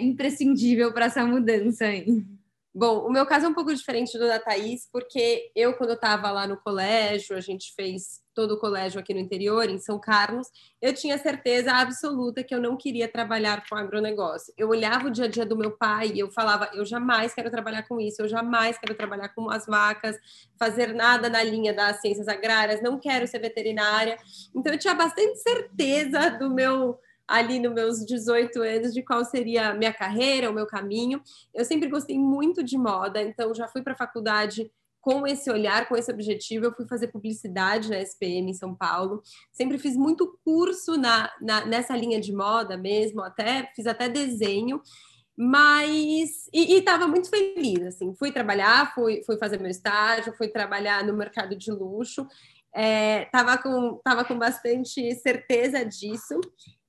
E: imprescindível para essa mudança aí.
D: Bom, o meu caso é um pouco diferente do da Thaís, porque eu, quando eu estava lá no colégio, a gente fez todo o colégio aqui no interior, em São Carlos, eu tinha certeza absoluta que eu não queria trabalhar com agronegócio. Eu olhava o dia a dia do meu pai e eu falava, eu jamais quero trabalhar com isso, eu jamais quero trabalhar com as vacas, fazer nada na linha das ciências agrárias, não quero ser veterinária. Então, eu tinha bastante certeza do meu... ali nos meus 18 anos, de qual seria a minha carreira, o meu caminho. Eu sempre gostei muito de moda, então já fui para a faculdade com esse olhar, com esse objetivo, eu fui fazer publicidade na SPM em São Paulo. Sempre fiz muito curso nessa linha de moda mesmo, fiz até desenho, mas estava muito feliz, assim. Fui trabalhar, fui fazer meu estágio, fui trabalhar no mercado de luxo, tava com bastante certeza disso,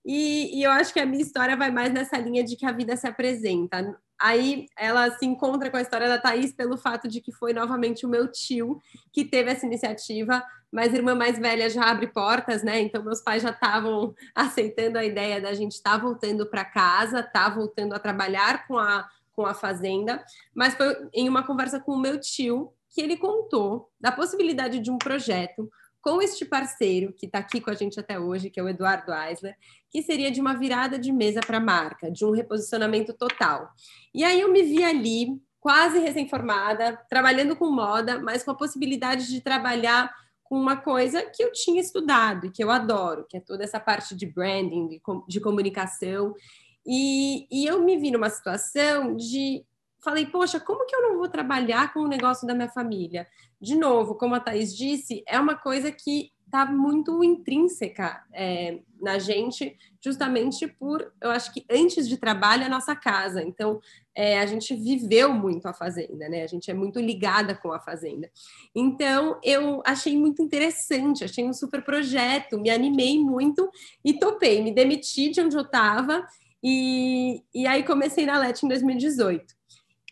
D: e eu acho que a minha história vai mais nessa linha de que a vida se apresenta. Aí ela se encontra com a história da Thaís pelo fato de que foi novamente o meu tio que teve essa iniciativa, mas a irmã mais velha já abre portas, né? Então meus pais já estavam aceitando a ideia da gente estar voltando para casa, voltando a trabalhar com a fazenda, mas foi em uma conversa com o meu tio que ele contou da possibilidade de um projeto com este parceiro que está aqui com a gente até hoje, que é o Eduardo Eisler, que seria de uma virada de mesa para a marca, de um reposicionamento total. E aí eu me vi ali, quase recém-formada, trabalhando com moda, mas com a possibilidade de trabalhar com uma coisa que eu tinha estudado e que eu adoro, que é toda essa parte de branding, de comunicação. E eu me vi numa situação de... Falei, poxa, como que eu não vou trabalhar com o negócio da minha família? De novo, como a Thaís disse, é uma coisa que está muito intrínseca na gente, justamente por, eu acho que antes de trabalho, é a nossa casa. Então, a gente viveu muito a fazenda, né? A gente é muito ligada com a fazenda. Então, eu achei muito interessante, achei um super projeto, me animei muito e topei, me demiti de onde eu estava e aí comecei na LET em 2018.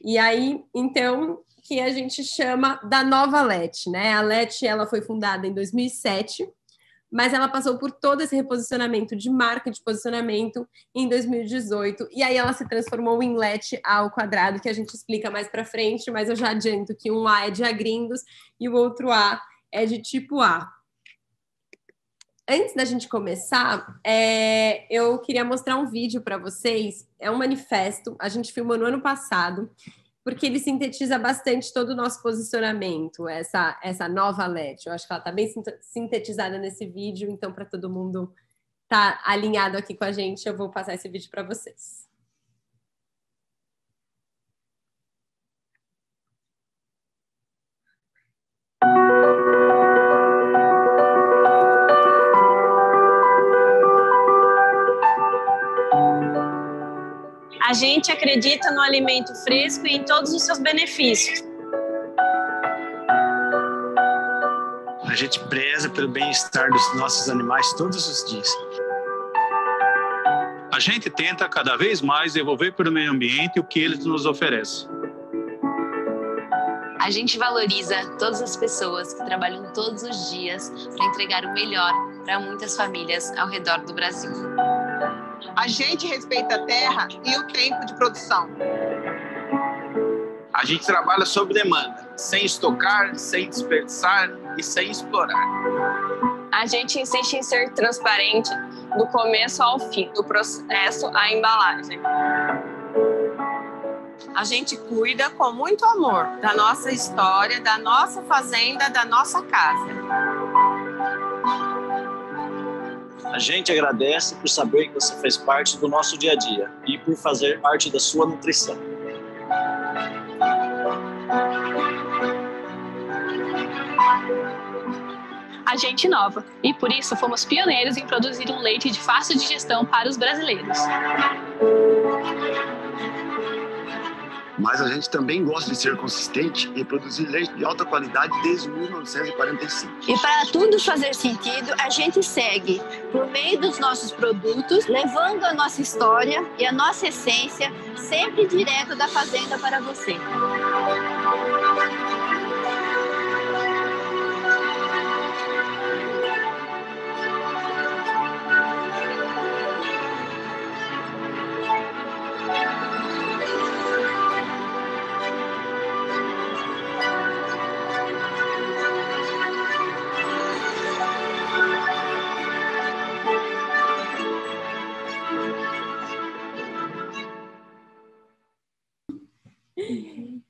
D: E aí, então, que a gente chama da nova LET, né? A LET, ela foi fundada em 2007, mas ela passou por todo esse reposicionamento de marca, de posicionamento em 2018, e aí ela se transformou em LET ao quadrado, que a gente explica mais para frente, mas eu já adianto que um A é de agrindos e o outro A é de tipo A. Antes da gente começar, eu queria mostrar um vídeo para vocês. É um manifesto, a gente filmou no ano passado, porque ele sintetiza bastante todo o nosso posicionamento, essa nova LET. Eu acho que ela está bem sintetizada nesse vídeo, então, para todo mundo estar alinhado aqui com a gente, eu vou passar esse vídeo para vocês.
F: A gente acredita no alimento fresco e em todos os seus benefícios.
G: A gente preza pelo bem-estar dos nossos animais todos os dias.
H: A gente tenta cada vez mais devolver para o meio ambiente o que ele nos oferece.
I: A gente valoriza todas as pessoas que trabalham todos os dias para entregar o melhor para muitas famílias ao redor do Brasil.
J: A gente respeita a terra e o tempo de produção.
K: A gente trabalha sob demanda, sem estocar, sem desperdiçar e sem explorar.
F: A gente insiste em ser transparente do começo ao fim, do processo à embalagem.
J: A gente cuida com muito amor da nossa história, da nossa fazenda, da nossa casa.
G: A gente agradece por saber que você faz parte do nosso dia a dia e por fazer parte da sua nutrição.
F: A gente inova e por isso fomos pioneiros em produzir um leite de fácil digestão para os brasileiros.
L: Mas a gente também gosta de ser consistente em produzir leite de alta qualidade desde 1945.
M: E para tudo fazer sentido, a gente segue por meio dos nossos produtos, levando a nossa história e a nossa essência sempre direto da fazenda para você.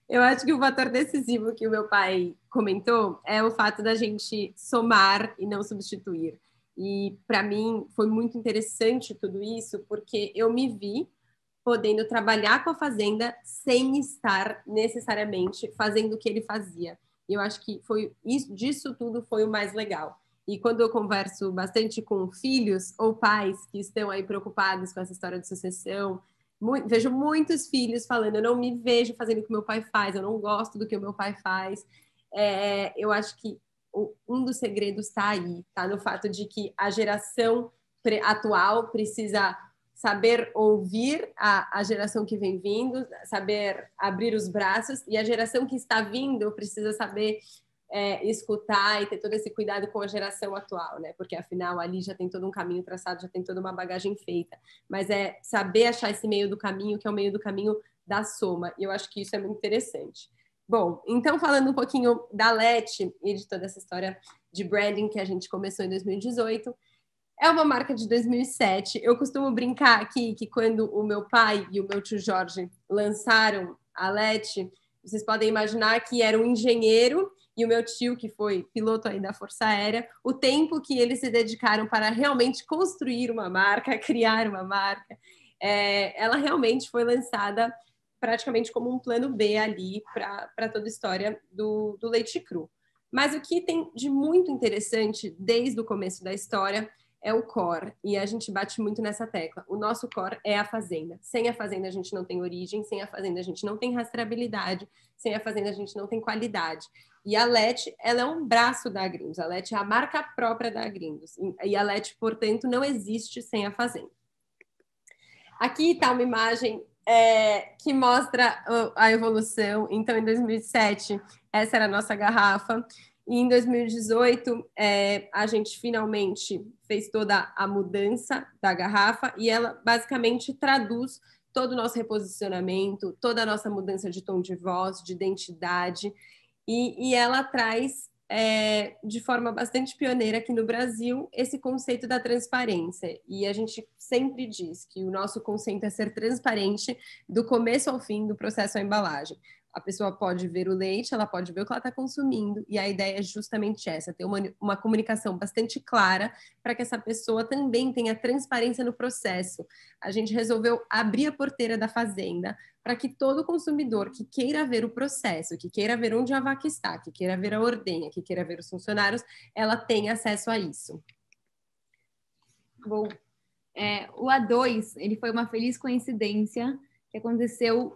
D: Eu acho que o fator decisivo que o meu pai comentou é o fato da gente somar e não substituir. E, para mim, foi muito interessante tudo isso, porque eu me vi podendo trabalhar com a fazenda sem estar necessariamente fazendo o que ele fazia. E eu acho que disso tudo foi o mais legal. E quando eu converso bastante com filhos ou pais que estão aí preocupados com essa história de sucessão, vejo muitos filhos falando, eu não me vejo fazendo o que meu pai faz, eu não gosto do que o meu pai faz. Eu acho que um dos segredos está aí, está no fato de que a geração atual precisa saber ouvir a geração que vem vindo, saber abrir os braços, e a geração que está vindo precisa saber escutar e ter todo esse cuidado com a geração atual, né? Porque afinal ali já tem todo um caminho traçado, já tem toda uma bagagem feita, mas é saber achar esse meio do caminho, que é o meio do caminho da soma, e eu acho que isso é muito interessante. Bom, então falando um pouquinho da Lete e de toda essa história de branding que a gente começou em 2018, é uma marca de 2007. Eu costumo brincar aqui que quando o meu pai e o meu tio Jorge lançaram a Lete, vocês podem imaginar que era um engenheiro e o meu tio, que foi piloto aí da Força Aérea, o tempo que eles se dedicaram para realmente construir uma marca, criar uma marca, ela realmente foi lançada praticamente como um plano B ali para toda a história do leite cru. Mas o que tem de muito interessante desde o começo da história é o core, e a gente bate muito nessa tecla. O nosso core é a fazenda. Sem a fazenda a gente não tem origem, sem a fazenda a gente não tem rastreabilidade, sem a fazenda a gente não tem qualidade. E a Lete, ela é um braço da Agrindos, a Lete é a marca própria da Agrindos, e a Lete, portanto, não existe sem a fazenda. Aqui está uma imagem que mostra a evolução. Então, em 2007, essa era a nossa garrafa. E em 2018, a gente finalmente fez toda a mudança da garrafa e ela basicamente traduz todo o nosso reposicionamento, toda a nossa mudança de tom de voz, de identidade, e ela traz, de forma bastante pioneira aqui no Brasil, esse conceito da transparência. E a gente sempre diz que o nosso conceito é ser transparente do começo ao fim do processo à embalagem. A pessoa pode ver o leite, ela pode ver o que ela está consumindo, e a ideia é justamente essa, ter uma comunicação bastante clara para que essa pessoa também tenha transparência no processo. A gente resolveu abrir a porteira da fazenda para que todo consumidor que queira ver o processo, que queira ver onde a vaca está, que queira ver a ordenha, que queira ver os funcionários, ela tenha acesso a isso.
E: Bom, o A2, ele foi uma feliz coincidência que aconteceu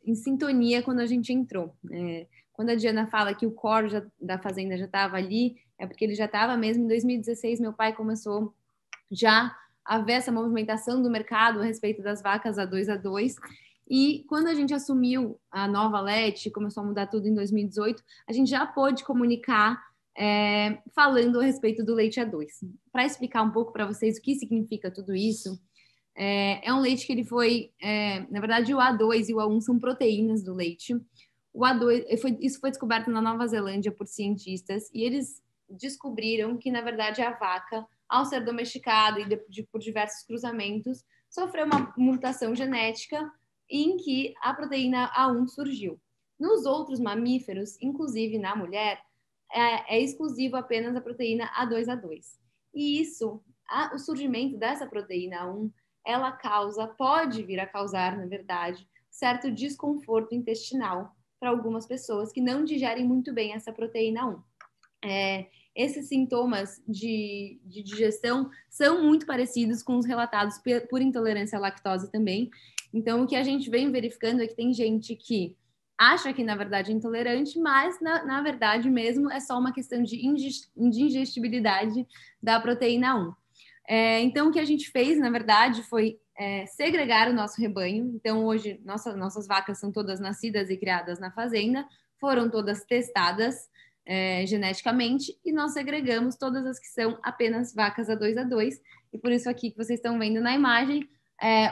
E: em sintonia quando a gente entrou. Quando a Diana fala que o core da fazenda já estava ali, é porque ele já estava mesmo. Em 2016, meu pai começou já a ver essa movimentação do mercado a respeito das vacas A2, e quando a gente assumiu a nova Lete, começou a mudar tudo em 2018, a gente já pôde comunicar falando a respeito do leite A2. Para explicar um pouco para vocês o que significa tudo isso, é um leite que ele foi, na verdade, o A2 e o A1 são proteínas do leite. O A2, isso foi descoberto na Nova Zelândia por cientistas, e eles descobriram que, na verdade, a vaca, ao ser domesticada e por diversos cruzamentos, sofreu uma mutação genética em que a proteína A1 surgiu. Nos outros mamíferos, inclusive na mulher, é exclusivo apenas a proteína A2. E isso, o surgimento dessa proteína A1, ela pode vir a causar, na verdade, certo desconforto intestinal para algumas pessoas que não digerem muito bem essa proteína 1. Esses sintomas de digestão são muito parecidos com os relatados por intolerância à lactose também. Então, o que a gente vem verificando é que tem gente que acha que, na verdade, é intolerante, mas, na verdade mesmo, é só uma questão de indigestibilidade da proteína 1. Então, o que a gente fez, na verdade, foi segregar o nosso rebanho. Então, hoje, nossas vacas são todas nascidas e criadas na fazenda, foram todas testadas geneticamente, e nós segregamos todas as que são apenas vacas A2, e por isso aqui que vocês estão vendo na imagem,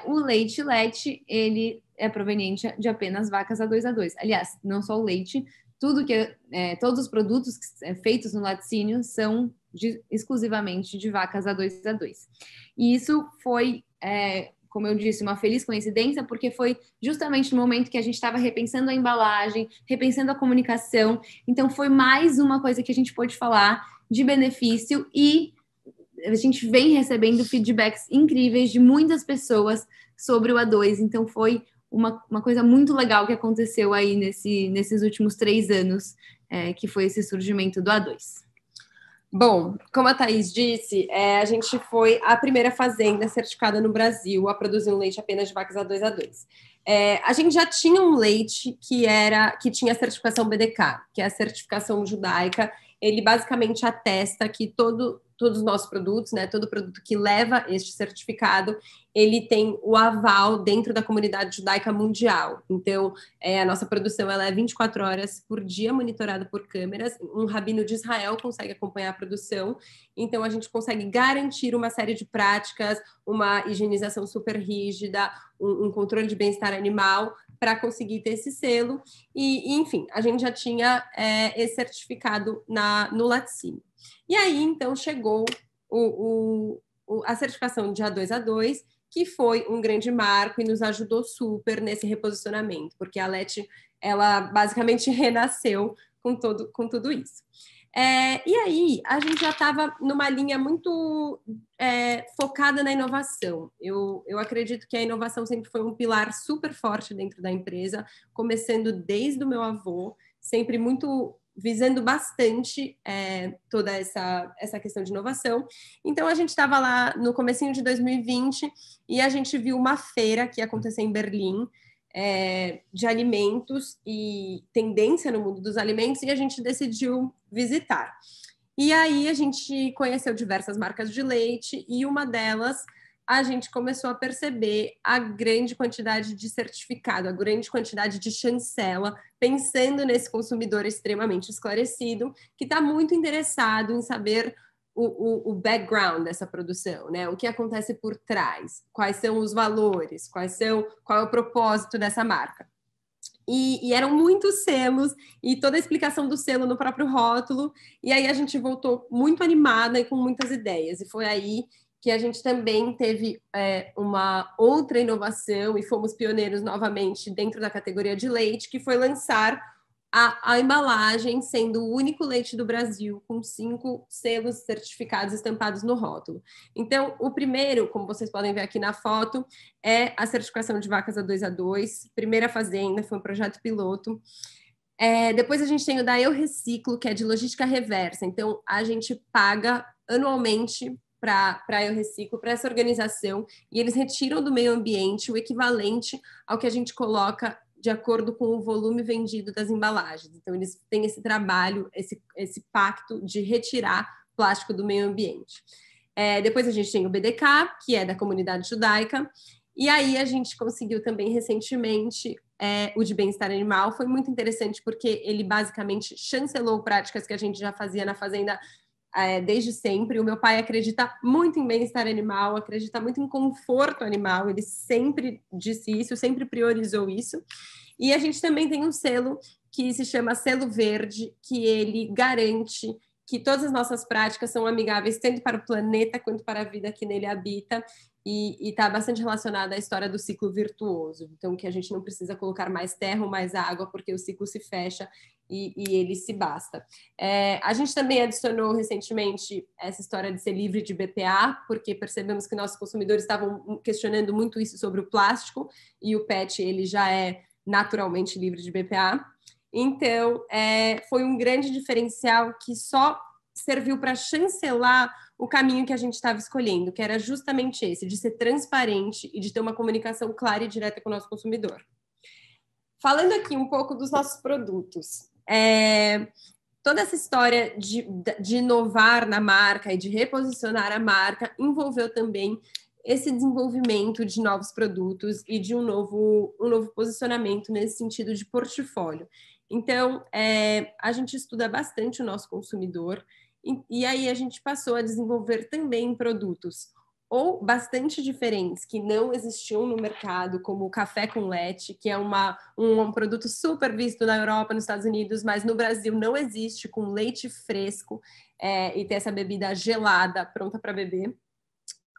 E: o leite Lete, ele é proveniente de apenas vacas A2. Aliás, não só o leite, todos os produtos feitos no laticínio são exclusivamente de vacas A2. E isso foi, como eu disse, uma feliz coincidência, porque foi justamente no momento que a gente estava repensando a embalagem, repensando a comunicação. Então, foi mais uma coisa que a gente pôde falar de benefício, e a gente vem recebendo feedbacks incríveis de muitas pessoas sobre o A2. Então, foi uma coisa muito legal que aconteceu aí nesses últimos 3 anos, que foi esse surgimento do A2.
D: Bom, como a Thaís disse, a gente foi a primeira fazenda certificada no Brasil a produzir um leite apenas de vacas A2A2. A gente já tinha um leite que tinha a certificação BDK, que é a certificação judaica. Ele basicamente atesta que todos os nossos produtos, né, todo produto que leva este certificado, ele tem o aval dentro da comunidade judaica mundial. Então, a nossa produção ela é 24 horas por dia, monitorada por câmeras. Um rabino de Israel consegue acompanhar a produção. Então, a gente consegue garantir uma série de práticas, uma higienização super rígida, um controle de bem-estar animal, para conseguir ter esse selo. E, enfim, a gente já tinha esse certificado no laticínio. E aí, então, chegou a certificação de A2A2, que foi um grande marco e nos ajudou super nesse reposicionamento, porque a LET, ela basicamente renasceu com tudo isso. E aí, a gente já estava numa linha muito focada na inovação. Eu acredito que a inovação sempre foi um pilar super forte dentro da empresa, começando desde o meu avô, sempre muito visando bastante toda essa questão de inovação. Então, a gente estava lá no comecinho de 2020 e a gente viu uma feira que ia acontecer em Berlim, de alimentos e tendência no mundo dos alimentos, e a gente decidiu visitar. E aí a gente conheceu diversas marcas de leite e uma delas a gente começou a perceber a grande quantidade de certificado, a grande quantidade de chancela, pensando nesse consumidor extremamente esclarecido, que está muito interessado em saber o background dessa produção, né? O que acontece por trás, quais são os valores, qual é o propósito dessa marca. E eram muitos selos, e toda a explicação do selo no próprio rótulo, e aí a gente voltou muito animada e com muitas ideias, e foi aí que a gente também teve uma outra inovação e fomos pioneiros novamente dentro da categoria de leite, que foi lançar a embalagem sendo o único leite do Brasil com 5 selos certificados estampados no rótulo. Então, o primeiro, como vocês podem ver aqui na foto, é a certificação de vacas A2A2, primeira fazenda, foi um projeto piloto. Depois a gente tem o da Eu Reciclo, que é de logística reversa. Então, a gente paga anualmente para Eu Reciclo, para essa organização, e eles retiram do meio ambiente o equivalente ao que a gente coloca de acordo com o volume vendido das embalagens. Então, eles têm esse trabalho, esse pacto de retirar plástico do meio ambiente. Depois a gente tem o BDK, que é da comunidade judaica, e aí a gente conseguiu também recentemente o de bem-estar animal. Foi muito interessante porque ele basicamente chancelou práticas que a gente já fazia na fazenda desde sempre. O meu pai acredita muito em bem-estar animal, acredita muito em conforto animal, ele sempre disse isso, sempre priorizou isso. E a gente também tem um selo que se chama Selo Verde, que ele garante que todas as nossas práticas são amigáveis tanto para o planeta quanto para a vida que nele habita, e está bastante relacionada à história do ciclo virtuoso, então que a gente não precisa colocar mais terra ou mais água, porque o ciclo se fecha e ele se basta. A gente também adicionou recentemente essa história de ser livre de BPA, porque percebemos que nossos consumidores estavam questionando muito isso sobre o plástico, e o PET ele já é naturalmente livre de BPA. Então, foi um grande diferencial que só serviu para chancelar o caminho que a gente estava escolhendo, que era justamente esse, de ser transparente e de ter uma comunicação clara e direta com o nosso consumidor. Falando aqui um pouco dos nossos produtos, toda essa história de inovar na marca e de reposicionar a marca envolveu também esse desenvolvimento de novos produtos e de um novo posicionamento nesse sentido de portfólio. Então, a gente estuda bastante o nosso consumidor e aí a gente passou a desenvolver também produtos ou bastante diferentes, que não existiam no mercado, como o café com leite, que é um produto super visto na Europa, nos Estados Unidos, mas no Brasil não existe, com leite fresco e ter essa bebida gelada, pronta para beber.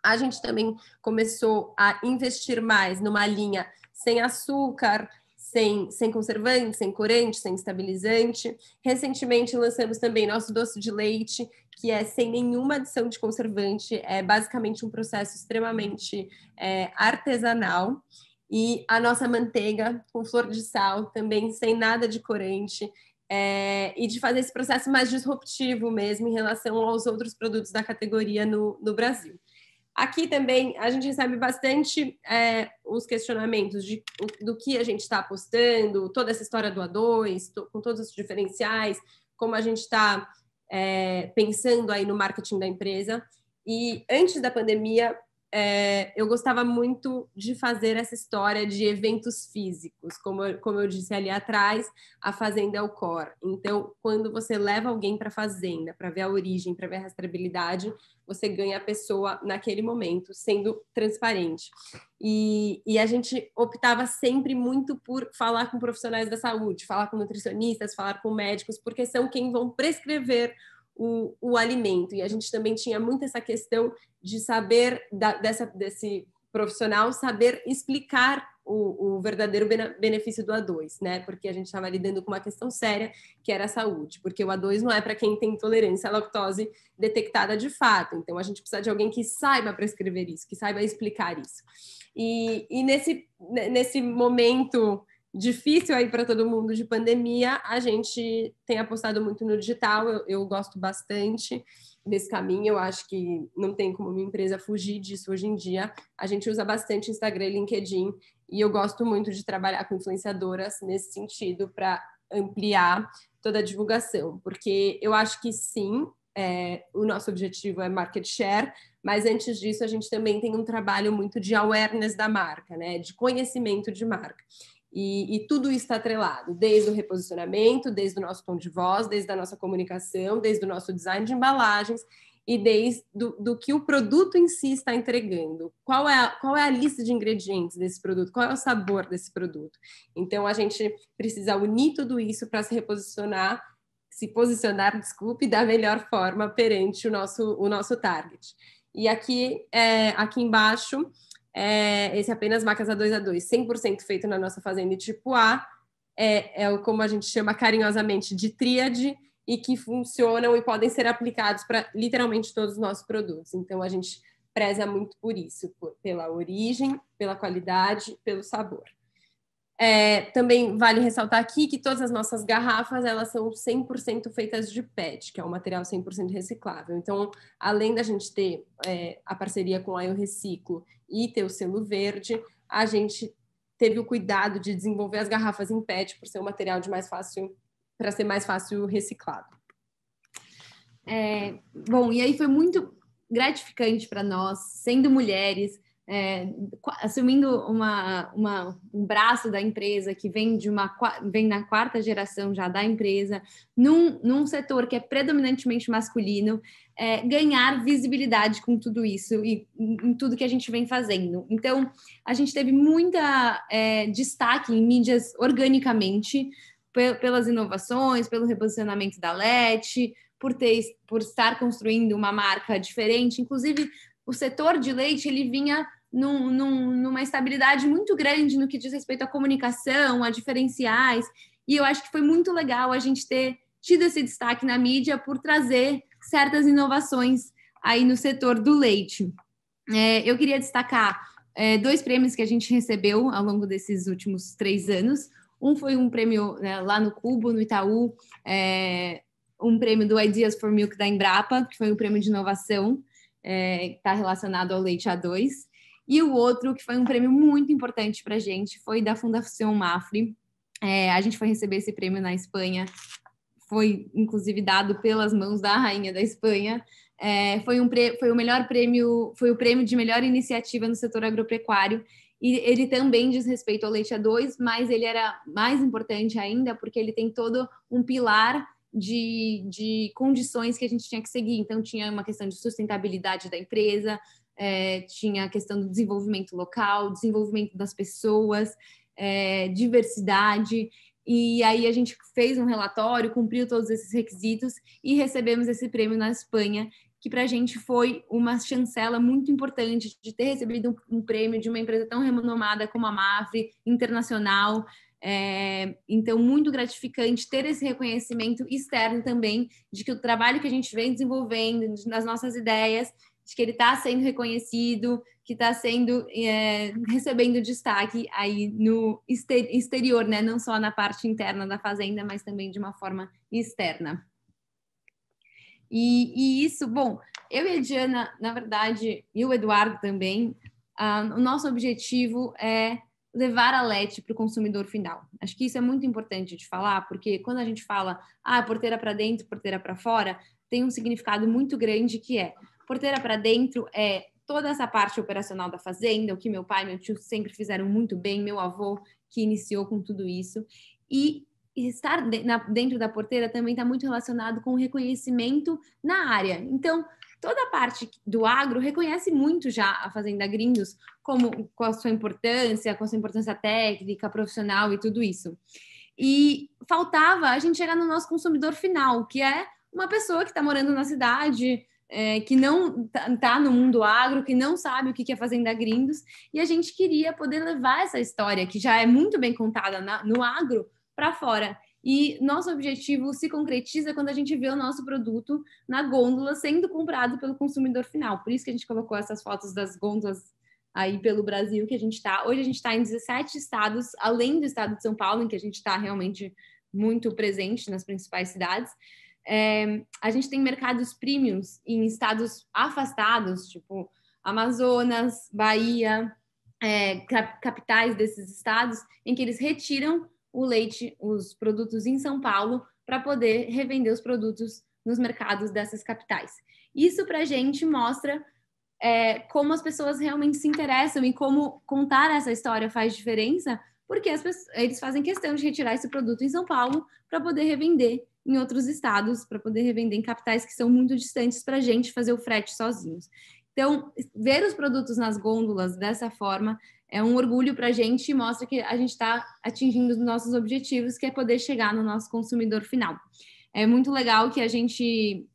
D: A gente também começou a investir mais numa linha sem açúcar, sem conservante, sem corante, sem estabilizante. Recentemente lançamos também nosso doce de leite, que é sem nenhuma adição de conservante, é basicamente um processo extremamente artesanal. E a nossa manteiga com flor de sal, também sem nada de corante, e de fazer esse processo mais disruptivo mesmo em relação aos outros produtos da categoria no Brasil. Aqui também a gente recebe bastante os questionamentos do que a gente está apostando, toda essa história do A2, com todos os diferenciais, como a gente está pensando aí no marketing da empresa. E antes da pandemia, eu gostava muito de fazer essa história de eventos físicos. Como eu disse ali atrás, a fazenda é o core. Então, quando você leva alguém para a fazenda, para ver a origem, para ver a rastreabilidade, você ganha a pessoa naquele momento, sendo transparente. E a gente optava sempre muito por falar com profissionais da saúde, falar com nutricionistas, falar com médicos, porque são quem vão prescrever o alimento. E a gente também tinha muito essa questão de saber, desse profissional, saber explicar o verdadeiro benefício do A2, né? Porque a gente estava lidando com uma questão séria, que era a saúde, porque o A2 não é para quem tem intolerância à lactose detectada de fato. Então, a gente precisa de alguém que saiba prescrever isso, que saiba explicar isso. E nesse momento difícil aí para todo mundo de pandemia, a gente tem apostado muito no digital. Eu gosto bastante desse caminho, eu acho que não tem como uma empresa fugir disso hoje em dia. A gente usa bastante Instagram e LinkedIn, e eu gosto muito de trabalhar com influenciadoras nesse sentido para ampliar toda a divulgação, porque eu acho que sim, o nosso objetivo é market share, mas antes disso a gente também tem um trabalho muito de awareness da marca, né? De conhecimento de marca. E tudo isso está atrelado, desde o reposicionamento, desde o nosso tom de voz, desde a nossa comunicação, desde o nosso design de embalagens e desde do que o produto em si está entregando. Qual é a lista de ingredientes desse produto? Qual é o sabor desse produto? Então, a gente precisa unir tudo isso para se posicionar, da melhor forma perante o nosso target. E aqui embaixo... esse apenas macas A2A2, 100% feito na nossa fazenda tipo A, como a gente chama carinhosamente de tríade, e que funcionam e podem ser aplicados para literalmente todos os nossos produtos. Então, a gente preza muito por isso, pela origem, pela qualidade, pelo sabor. Também vale ressaltar aqui que todas as nossas garrafas, elas são 100% feitas de PET, que é um material 100% reciclável. Então, além da gente ter a parceria com a Eu Reciclo e ter o selo verde, a gente teve o cuidado de desenvolver as garrafas em PET por ser um material para ser mais fácil reciclado.
E: Bom, e aí foi muito gratificante para nós, sendo mulheres, assumindo um braço da empresa que vem na quarta geração já da empresa, num setor que é predominantemente masculino, ganhar visibilidade com tudo isso e em tudo que a gente vem fazendo. Então, a gente teve muita destaque em mídias organicamente, pelas inovações, pelo reposicionamento da Lete, por estar construindo uma marca diferente. Inclusive, o setor de leite, ele vinha numa estabilidade muito grande no que diz respeito à comunicação, a diferenciais, e eu acho que foi muito legal a gente ter tido esse destaque na mídia por trazer certas inovações aí no setor do leite. Eu queria destacar 2 prêmios que a gente recebeu ao longo desses últimos 3 anos. Um foi um prêmio lá no Cubo, no Itaú, um prêmio do Ideas for Milk da Embrapa, que foi um prêmio de inovação, que está relacionado ao leite A2, e o outro, que foi um prêmio muito importante para a gente, foi da Fundação Mafre. A gente foi receber esse prêmio na Espanha, foi inclusive dado pelas mãos da Rainha da Espanha. Foi o melhor prêmio, foi o prêmio de melhor iniciativa no setor agropecuário, e ele também diz respeito ao leite A2, mas ele era mais importante ainda porque ele tem todo um pilar de condições que a gente tinha que seguir. Então, tinha uma questão de sustentabilidade da empresa, tinha a questão do desenvolvimento local, desenvolvimento das pessoas, diversidade, e aí a gente fez um relatório, cumpriu todos esses requisitos e recebemos esse prêmio na Espanha, que para a gente foi uma chancela muito importante de ter recebido um prêmio de uma empresa tão renomada como a Mafre, internacional. Então, muito gratificante ter esse reconhecimento externo também, de que o trabalho que a gente vem desenvolvendo, nas nossas ideias, de que ele está sendo reconhecido, que está sendo recebendo destaque aí no exterior, né? Não só na parte interna da fazenda, mas também de uma forma externa. E isso, bom, eu e a Diana, na verdade, e o Eduardo também, o nosso objetivo é levar a LET para o consumidor final. Acho que isso é muito importante de falar, porque quando a gente fala porteira para dentro, porteira para fora, tem um significado muito grande que é porteira para dentro é toda essa parte operacional da fazenda, o que meu pai e meu tio sempre fizeram muito bem, meu avô que iniciou com tudo isso, e estar dentro da porteira também está muito relacionado com o reconhecimento na área. Então, toda a parte do agro reconhece muito já a Fazenda Grindos com a sua importância técnica, profissional e tudo isso. E faltava a gente chegar no nosso consumidor final, que é uma pessoa que está morando na cidade, que não está no mundo agro, que não sabe o que é Fazenda Grindos, e a gente queria poder levar essa história, que já é muito bem contada no agro, para fora. E nosso objetivo se concretiza quando a gente vê o nosso produto na gôndola sendo comprado pelo consumidor final. Por isso que a gente colocou essas fotos das gôndolas aí pelo Brasil que a gente está. Hoje a gente está em 17 estados, além do estado de São Paulo, em que a gente está realmente muito presente nas principais cidades. A gente tem mercados premiums em estados afastados, tipo Amazonas, Bahia, capitais desses estados, em que eles retiram o leite, os produtos em São Paulo, para poder revender os produtos nos mercados dessas capitais. Isso para a gente mostra como as pessoas realmente se interessam e como contar essa história faz diferença, porque eles fazem questão de retirar esse produto em São Paulo para poder revender em outros estados, para poder revender em capitais que são muito distantes para a gente fazer o frete sozinhos. Então, ver os produtos nas gôndolas dessa forma é um orgulho para a gente e mostra que a gente está atingindo os nossos objetivos, que é poder chegar no nosso consumidor final. É muito legal que a gente,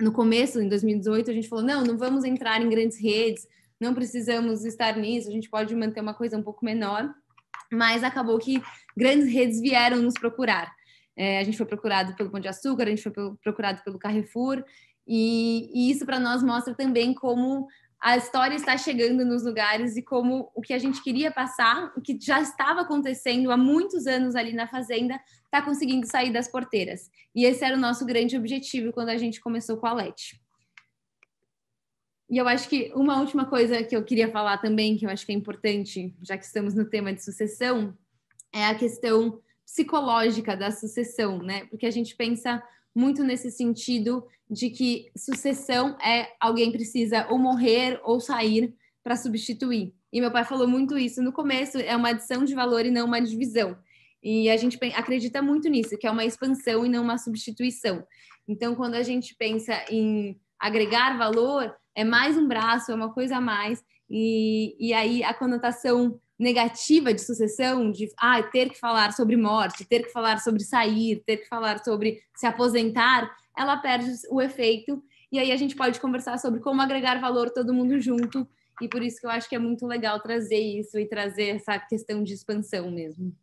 E: no começo, em 2018, a gente falou, não vamos entrar em grandes redes, não precisamos estar nisso, a gente pode manter uma coisa um pouco menor, mas acabou que grandes redes vieram nos procurar. A gente foi procurado pelo Pão de Açúcar, a gente foi procurado pelo Carrefour, e isso para nós mostra também como a história está chegando nos lugares e como o que a gente queria passar, o que já estava acontecendo há muitos anos ali na fazenda, está conseguindo sair das porteiras. E esse era o nosso grande objetivo quando a gente começou com a LET. E eu acho que uma última coisa que eu queria falar também, que eu acho que é importante, já que estamos no tema de sucessão, é a questão psicológica da sucessão, né? Porque a gente pensa muito nesse sentido de que sucessão alguém precisa ou morrer ou sair para substituir. E meu pai falou muito isso no começo, é uma adição de valor e não uma divisão. E a gente acredita muito nisso, que é uma expansão e não uma substituição. Então, quando a gente pensa em agregar valor, é mais um braço, é uma coisa a mais, e aí a conotação negativa de sucessão, de ter que falar sobre morte, ter que falar sobre sair, ter que falar sobre se aposentar, ela perde o efeito, e aí a gente pode conversar sobre como agregar valor todo mundo junto, e por isso que eu acho que é muito legal trazer isso e trazer essa questão de expansão mesmo.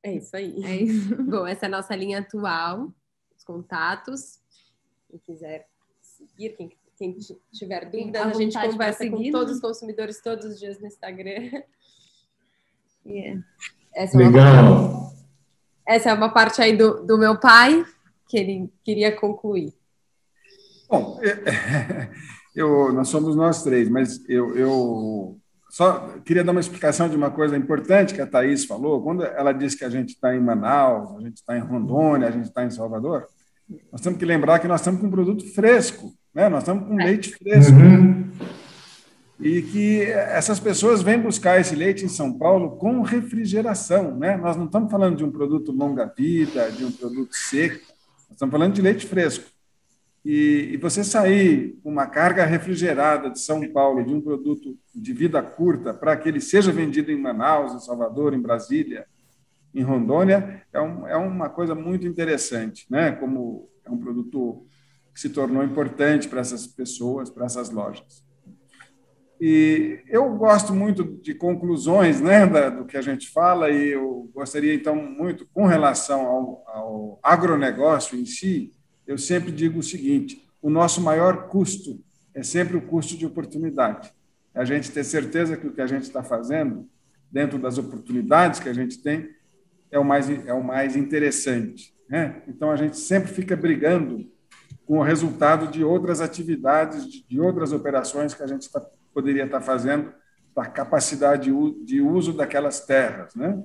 D: É isso aí. É isso. Bom, essa é a nossa linha atual, os contatos. Quem quiser seguir, quem tiver dúvidas, a gente conversa com todos os consumidores todos os dias no Instagram.
B: Legal.
D: Essa é uma parte aí do meu pai que ele queria concluir.
C: Bom, nós somos nós três, mas eu só queria dar uma explicação de uma coisa importante que a Thaís falou. Quando ela disse que a gente está em Manaus, a gente está em Rondônia, a gente está em Salvador, nós temos que lembrar que nós estamos com um produto fresco, né? Nós estamos com leite fresco. E que essas pessoas vêm buscar esse leite em São Paulo com refrigeração, né? Nós não estamos falando de um produto longa-vida, de um produto seco, nós estamos falando de leite fresco. E você sair com uma carga refrigerada de São Paulo, de um produto de vida curta, para que ele seja vendido em Manaus, em Salvador, em Brasília, em Rondônia, é uma coisa muito interessante, né? Como é um produto que se tornou importante para essas pessoas, para essas lojas. E eu gosto muito de conclusões, né, do que a gente fala, e eu gostaria, então, muito, com relação ao agronegócio em si, eu sempre digo o seguinte: o nosso maior custo é sempre o custo de oportunidade. a gente ter certeza que o que a gente está fazendo, dentro das oportunidades que a gente tem, é o mais interessante, né? Então, a gente sempre fica brigando com o resultado de outras atividades, de outras operações que a gente poderia estar fazendo para a capacidade de uso daquelas terras, né?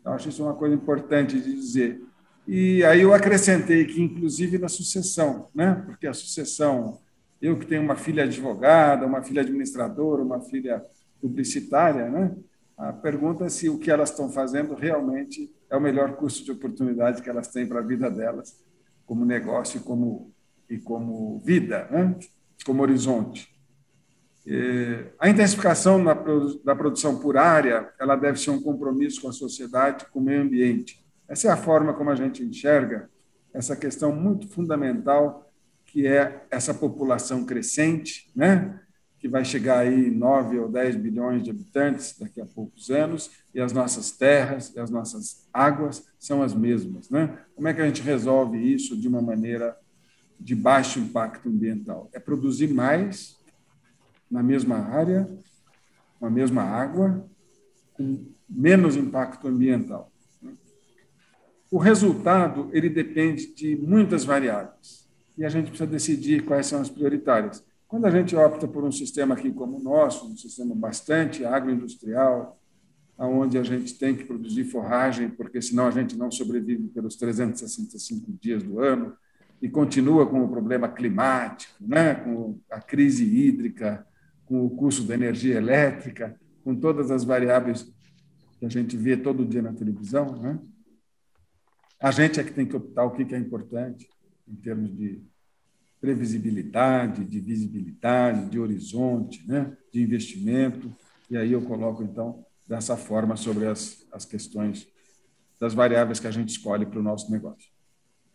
C: Então, acho isso uma coisa importante de dizer. E aí eu acrescentei que, inclusive, na sucessão, né? Porque a sucessão, eu que tenho uma filha advogada, uma filha administradora, uma filha publicitária, né? A pergunta é se o que elas estão fazendo realmente é o melhor custo de oportunidade que elas têm para a vida delas, como negócio e como vida, né? Como horizonte. A intensificação da produção por área, ela deve ser um compromisso com a sociedade, com o meio ambiente. Essa é a forma como a gente enxerga essa questão muito fundamental, que é essa população crescente, né? Que vai chegar aí 9 ou 10 bilhões de habitantes daqui a poucos anos, e as nossas terras e as nossas águas são as mesmas, né? Como é que a gente resolve isso de uma maneira de baixo impacto ambiental? É produzir mais na mesma área, com a mesma água, com menos impacto ambiental. O resultado, ele depende de muitas variáveis, e a gente precisa decidir quais são as prioritárias. Quando a gente opta por um sistema aqui como o nosso, um sistema bastante agroindustrial, onde a gente tem que produzir forragem, porque senão a gente não sobrevive pelos 365 dias do ano, e continua com o problema climático, né? Com a crise hídrica, com o custo da energia elétrica, com todas as variáveis que a gente vê todo dia na televisão, né? A gente é que tem que optar o que é importante em termos de previsibilidade, de visibilidade, de horizonte, né? De investimento. E aí eu coloco, então, dessa forma sobre as questões das variáveis que a gente escolhe para o nosso negócio.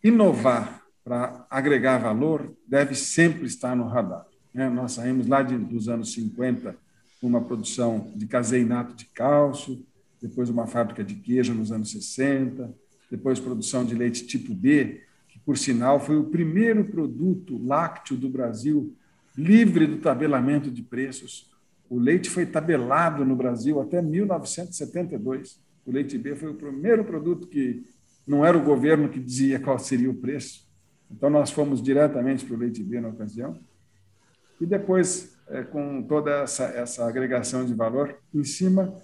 C: Inovar para agregar valor deve sempre estar no radar. Nós saímos lá dos anos 50 com uma produção de caseinato de cálcio, depois uma fábrica de queijo nos anos 60, depois produção de leite tipo B, que, por sinal, foi o primeiro produto lácteo do Brasil livre do tabelamento de preços. O leite foi tabelado no Brasil até 1972. O leite B foi o primeiro produto que não era o governo que dizia qual seria o preço. Então, nós fomos diretamente para o leite B na ocasião. E depois, com toda essa agregação de valor em cima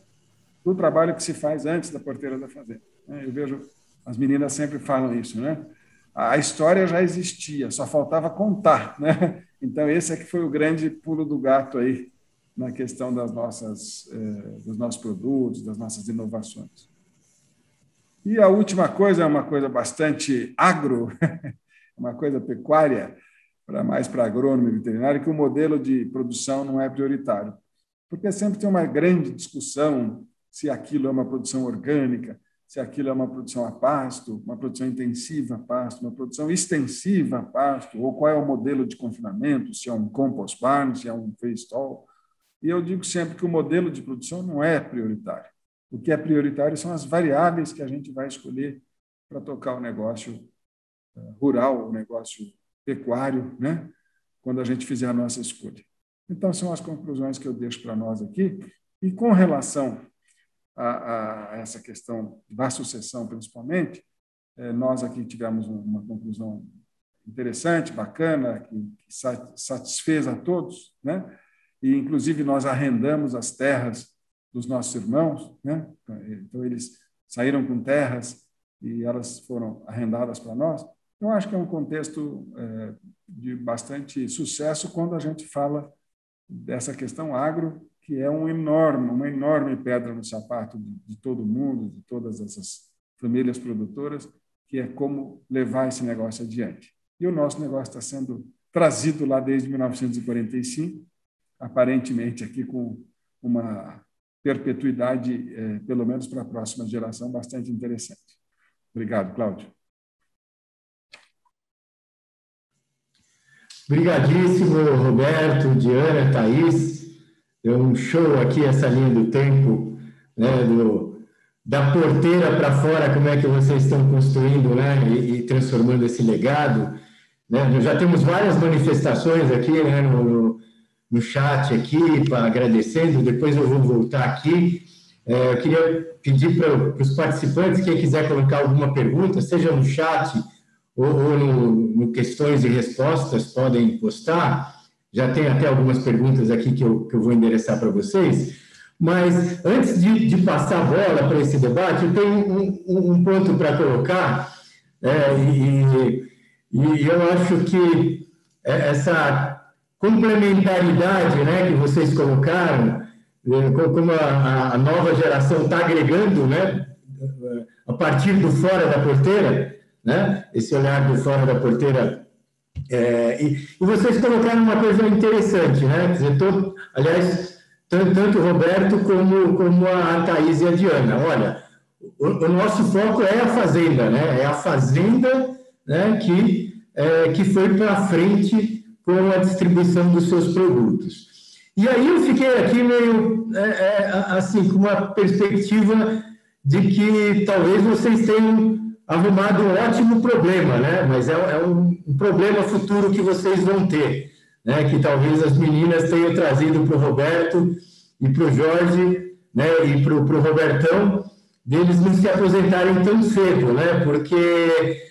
C: do trabalho que se faz antes da porteira da fazenda. Eu vejo, as meninas sempre falam isso, né? A história já existia, só faltava contar, né? Então, esse é que foi o grande pulo do gato aí na questão dos nossos produtos, das nossas inovações. E a última coisa é uma coisa bastante agro, uma coisa pecuária, mais para agrônomo e veterinário, que o modelo de produção não é prioritário. Porque sempre tem uma grande discussão se aquilo é uma produção orgânica, se aquilo é uma produção a pasto, uma produção intensiva a pasto, uma produção extensiva a pasto, ou qual é o modelo de confinamento, se é um compost barn, se é um feed-stall. E eu digo sempre que o modelo de produção não é prioritário. O que é prioritário são as variáveis que a gente vai escolher para tocar o negócio rural, o negócio pecuário, né? Quando a gente fizer a nossa escolha. Então, são as conclusões que eu deixo para nós aqui. E com relação a essa questão da sucessão, principalmente, nós aqui tivemos uma conclusão interessante, bacana, que satisfez a todos, né? E, inclusive, nós arrendamos as terras dos nossos irmãos, né? Então, eles saíram com terras e elas foram arrendadas para nós. Eu acho que é um contexto de bastante sucesso quando a gente fala dessa questão agro, que é uma enorme pedra no sapato de todo mundo, de todas essas famílias produtoras, que é como levar esse negócio adiante. E o nosso negócio está sendo trazido lá desde 1945, aparentemente aqui com uma perpetuidade, pelo menos para a próxima geração, bastante interessante. Obrigado, Cláudio.
B: Obrigadíssimo, Roberto, Diana, Thaís. Deu um show aqui essa linha do tempo, né, da porteira para fora, como é que vocês estão construindo, né, e transformando esse legado. Né? Já temos várias manifestações aqui, né, no chat aqui, agradecendo, depois eu vou voltar aqui. Eu queria pedir para os participantes, quem quiser colocar alguma pergunta, seja no chat ou no questões e respostas, podem postar. Já tem até algumas perguntas aqui que eu vou endereçar para vocês. Mas, antes de passar a bola para esse debate, eu tenho um ponto para colocar, e eu acho que essa complementaridade, né, que vocês colocaram, como a nova geração está agregando, né, a partir do fora da porteira, né, esse olhar do fora da porteira. E vocês colocaram uma coisa interessante, né? Quer dizer, aliás, tanto o Roberto como a Thaís e a Diana. Olha, o nosso foco é a fazenda, né? É a fazenda, né, que foi para frente com a distribuição dos seus produtos. E aí eu fiquei aqui meio, assim, com uma perspectiva de que talvez vocês tenham arrumado um ótimo problema, né? Mas é um problema futuro que vocês vão ter, né? Que talvez as meninas tenham trazido para o Roberto e para o Jorge, né? E para o Robertão, deles não se aposentarem tão cedo, né? Porque,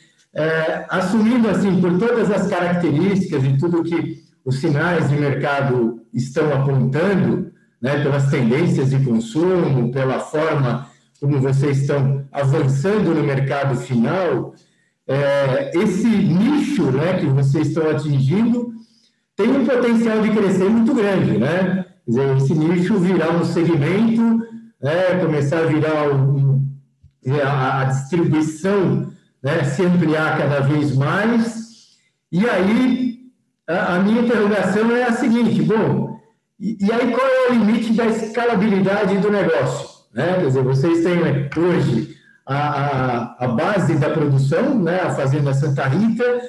B: assumindo, assim, por todas as características e tudo que os sinais de mercado estão apontando, né? Pelas tendências de consumo, pela forma como vocês estão avançando no mercado final, esse nicho, né, que vocês estão atingindo tem um potencial de crescer muito grande, né? Quer dizer, esse nicho virar um segmento, né, começar a virar a distribuição, né, se ampliar cada vez mais. E aí, a minha interrogação é a seguinte: bom, e aí qual é o limite da escalabilidade do negócio? Quer dizer, vocês têm hoje a base da produção, né, a Fazenda Santa Rita,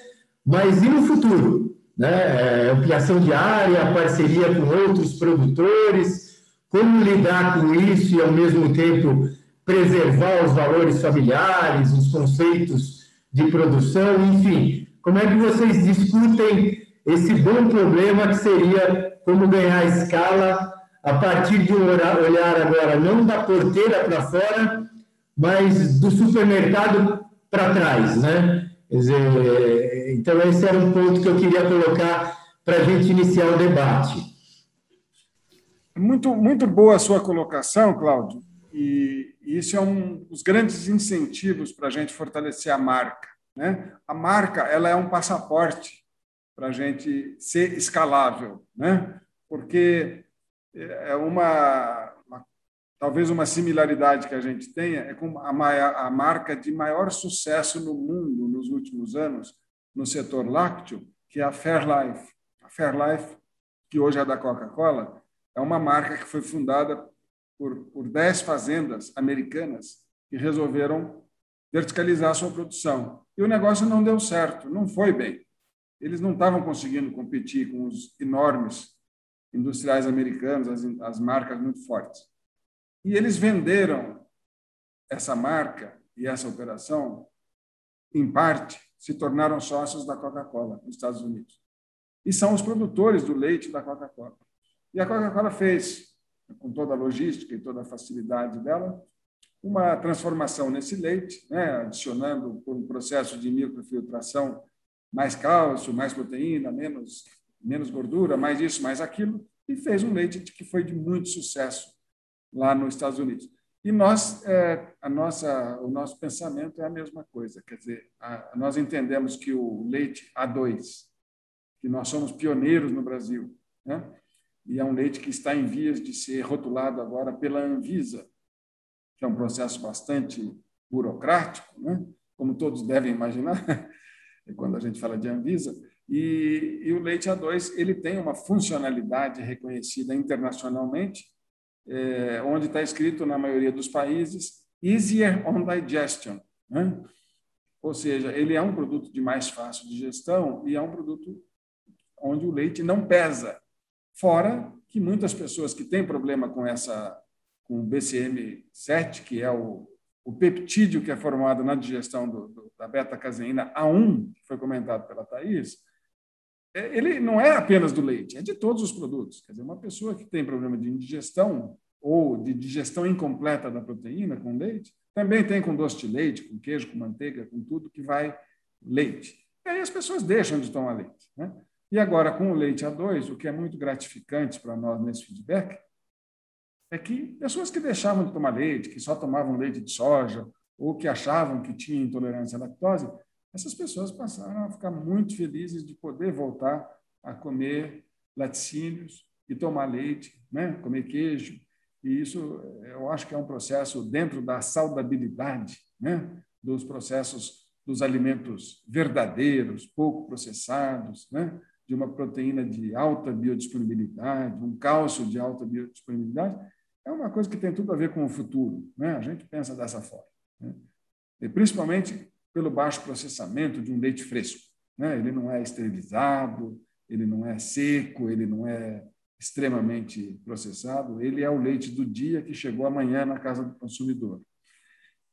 B: mas e no futuro? Né? Ampliação de área, parceria com outros produtores, como lidar com isso e, ao mesmo tempo, preservar os valores familiares, os conceitos de produção, enfim. Como é que vocês discutem esse bom problema que seria como ganhar escala a partir de um olhar agora não da porteira para fora, mas do supermercado para trás, né? Quer dizer, então esse era um ponto que eu queria colocar para a gente iniciar o debate.
C: Muito boa a sua colocação, Cláudio, e isso é um dos grandes incentivos para a gente fortalecer a marca, né? A marca, ela é um passaporte para a gente ser escalável, né? Porque talvez uma similaridade que a gente tenha é com a marca de maior sucesso no mundo nos últimos anos, no setor lácteo, que é a Fairlife. A Fairlife, que hoje é da Coca-Cola, é uma marca que foi fundada por 10 fazendas americanas que resolveram verticalizar a sua produção. E o negócio não deu certo, não foi bem. Eles não estavam conseguindo competir com os enormes industriais americanos, as marcas muito fortes. E eles venderam essa marca e essa operação, em parte, se tornaram sócios da Coca-Cola nos Estados Unidos. E são os produtores do leite da Coca-Cola. E a Coca-Cola fez, com toda a logística e toda a facilidade dela, uma transformação nesse leite, né, adicionando por um processo de microfiltração mais cálcio, mais proteína, menos gordura, mais isso, mais aquilo, e fez um leite que foi de muito sucesso lá nos Estados Unidos. E nós, o nosso pensamento é a mesma coisa, quer dizer, nós entendemos que o leite A2, que nós somos pioneiros no Brasil, né? E é um leite que está em vias de ser rotulado agora pela Anvisa, que é um processo bastante burocrático, né? Como todos devem imaginar, quando a gente fala de Anvisa. E o leite A2 ele tem uma funcionalidade reconhecida internacionalmente, onde está escrito na maioria dos países easier on digestion, né? Ou seja, ele é um produto de mais fácil digestão e é um produto onde o leite não pesa. Fora que muitas pessoas que têm problema com o BCM7, que é o peptídeo que é formado na digestão da beta-caseína A1, que foi comentado pela Thaís, ele não é apenas do leite, é de todos os produtos. Quer dizer, uma pessoa que tem problema de indigestão ou de digestão incompleta da proteína com leite, também tem com doce de leite, com queijo, com manteiga, com tudo que vai leite. E aí as pessoas deixam de tomar leite, né? E agora, com o leite A2, o que é muito gratificante para nós nesse feedback é que pessoas que deixavam de tomar leite, que só tomavam leite de soja, ou que achavam que tinham intolerância à lactose, essas pessoas passaram a ficar muito felizes de poder voltar a comer laticínios e tomar leite, né? Comer queijo. E isso, eu acho que é um processo dentro da saudabilidade, né? Dos processos dos alimentos verdadeiros, pouco processados, né? De uma proteína de alta biodisponibilidade, um cálcio de alta biodisponibilidade, é uma coisa que tem tudo a ver com o futuro, né? A gente pensa dessa forma, né? E principalmente pelo baixo processamento de um leite fresco, né? Ele não é esterilizado, ele não é seco, ele não é extremamente processado, ele é o leite do dia que chegou amanhã na casa do consumidor.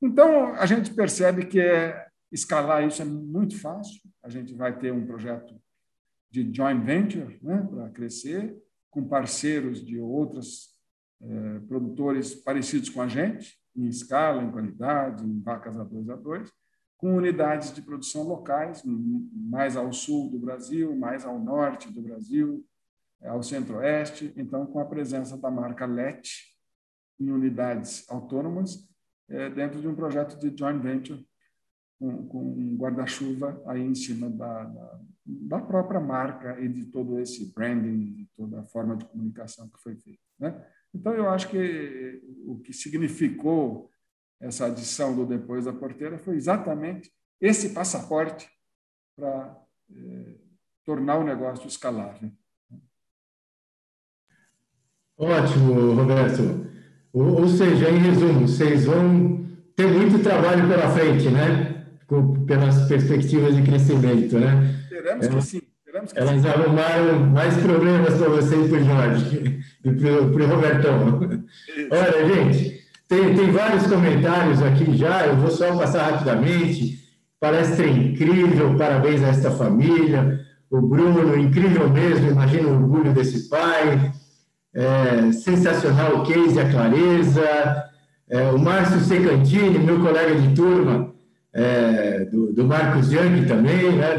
C: Então, a gente percebe que escalar isso é muito fácil, a gente vai ter um projeto de joint venture, né, para crescer, com parceiros de outros produtores parecidos com a gente, em escala, em qualidade, em vacas A2A2, com unidades de produção locais, mais ao sul do Brasil, mais ao norte do Brasil, ao centro-oeste, então com a presença da marca LET em unidades autônomas, dentro de um projeto de joint venture, com um guarda-chuva aí em cima da própria marca e de todo esse branding, de toda a forma de comunicação que foi feita, né? Então, eu acho que o que significou essa adição do Depois da Porteira foi exatamente esse passaporte para tornar o negócio escalável.
B: Ótimo, Roberto. Ou seja, em resumo, vocês vão ter muito trabalho pela frente, né? Pelas perspectivas de crescimento, né?
C: Esperamos que sim.
B: Elas arrumaram mais problemas para vocês e para o Jorge e para o Robertão. Olha, gente, tem vários comentários aqui já, eu vou só passar rapidamente. Palestra incrível, parabéns a esta família. O Bruno, incrível mesmo, imagina o orgulho desse pai. Sensacional o case, a clareza. O Márcio Secantini, meu colega de turma, do Marcos Young também, né,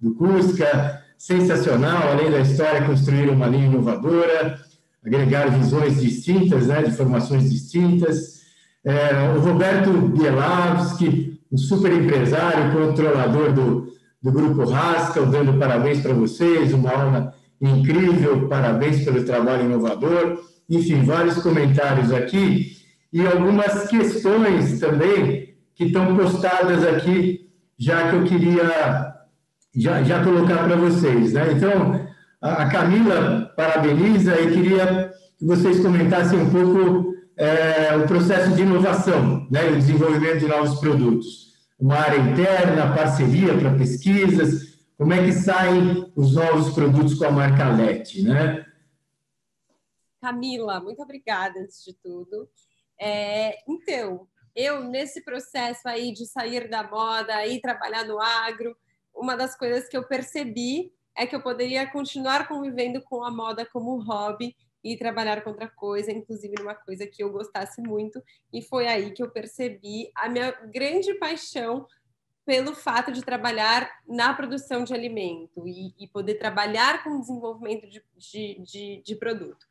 B: do Cusca, sensacional, além da história, construir uma linha inovadora, agregar visões distintas, né, de formações distintas. O Roberto Bielavski, um super empresário, controlador do Grupo Haskell, dando parabéns para vocês, uma aula incrível, parabéns pelo trabalho inovador. Enfim, vários comentários aqui e algumas questões também que estão postadas aqui, já que eu queria já colocar para vocês, né? Então, a Camila parabeniza e queria que vocês comentassem um pouco o processo de inovação, né? O desenvolvimento de novos produtos. Uma área interna, parceria para pesquisas, como é que saem os novos produtos com a marca LET, né?
D: Camila, muito obrigada, antes de tudo. Então, eu, nesse processo aí de sair da moda e trabalhar no agro, uma das coisas que eu percebi é que eu poderia continuar convivendo com a moda como hobby e trabalhar com outra coisa, inclusive numa coisa que eu gostasse muito, e foi aí que eu percebi a minha grande paixão pelo fato de trabalhar na produção de alimento e poder trabalhar com o desenvolvimento de produto.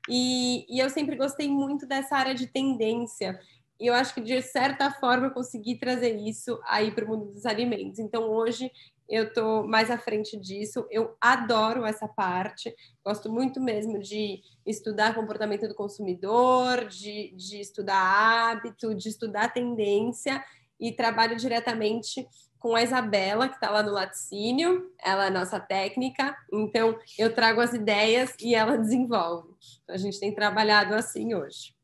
D: E eu sempre gostei muito dessa área de tendência, e eu acho que, de certa forma, eu consegui trazer isso aí para o mundo dos alimentos. Então, hoje, eu estou mais à frente disso, eu adoro essa parte, gosto muito mesmo de estudar comportamento do consumidor, de estudar hábito, de estudar tendência, e trabalho diretamente com a Isabela, que está lá no laticínio, ela é nossa técnica, então eu trago as ideias e ela desenvolve. Então, a gente tem trabalhado assim hoje.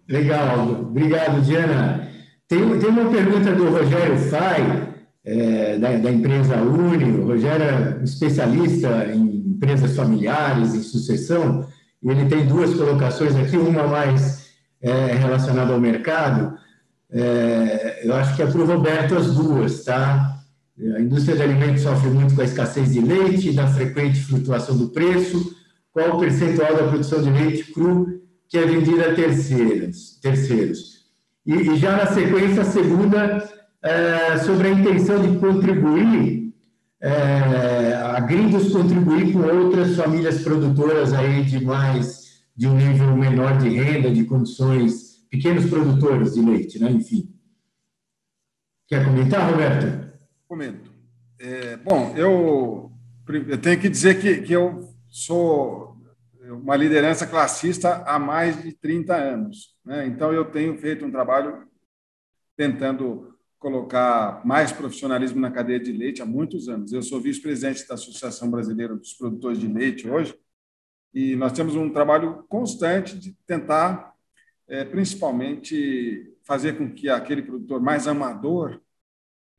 B: Legal, obrigado, Diana. Tem uma pergunta do Rogério Fai, da empresa Uni. O Rogério é especialista em empresas familiares, em sucessão, e ele tem duas colocações aqui, uma mais relacionada ao mercado. Eu acho que é para o Roberto as duas, tá? A indústria de alimentos sofre muito com a escassez de leite, da frequente flutuação do preço. Qual o percentual da produção de leite cru que é vendida a terceiros? E já na sequência, a segunda, sobre a intenção de contribuir, a Grindos contribuir com outras famílias produtoras aí de um nível menor de renda, de condições, pequenos produtores de leite, né? Enfim. Quer comentar, Roberto?
C: Comento. Bom, eu tenho que dizer que eu sou uma liderança classista há mais de 30 anos, né? Então, eu tenho feito um trabalho tentando colocar mais profissionalismo na cadeia de leite há muitos anos. Eu sou vice-presidente da Associação Brasileira dos Produtores de Leite hoje, e nós temos um trabalho constante de tentar, principalmente, fazer com que aquele produtor mais amador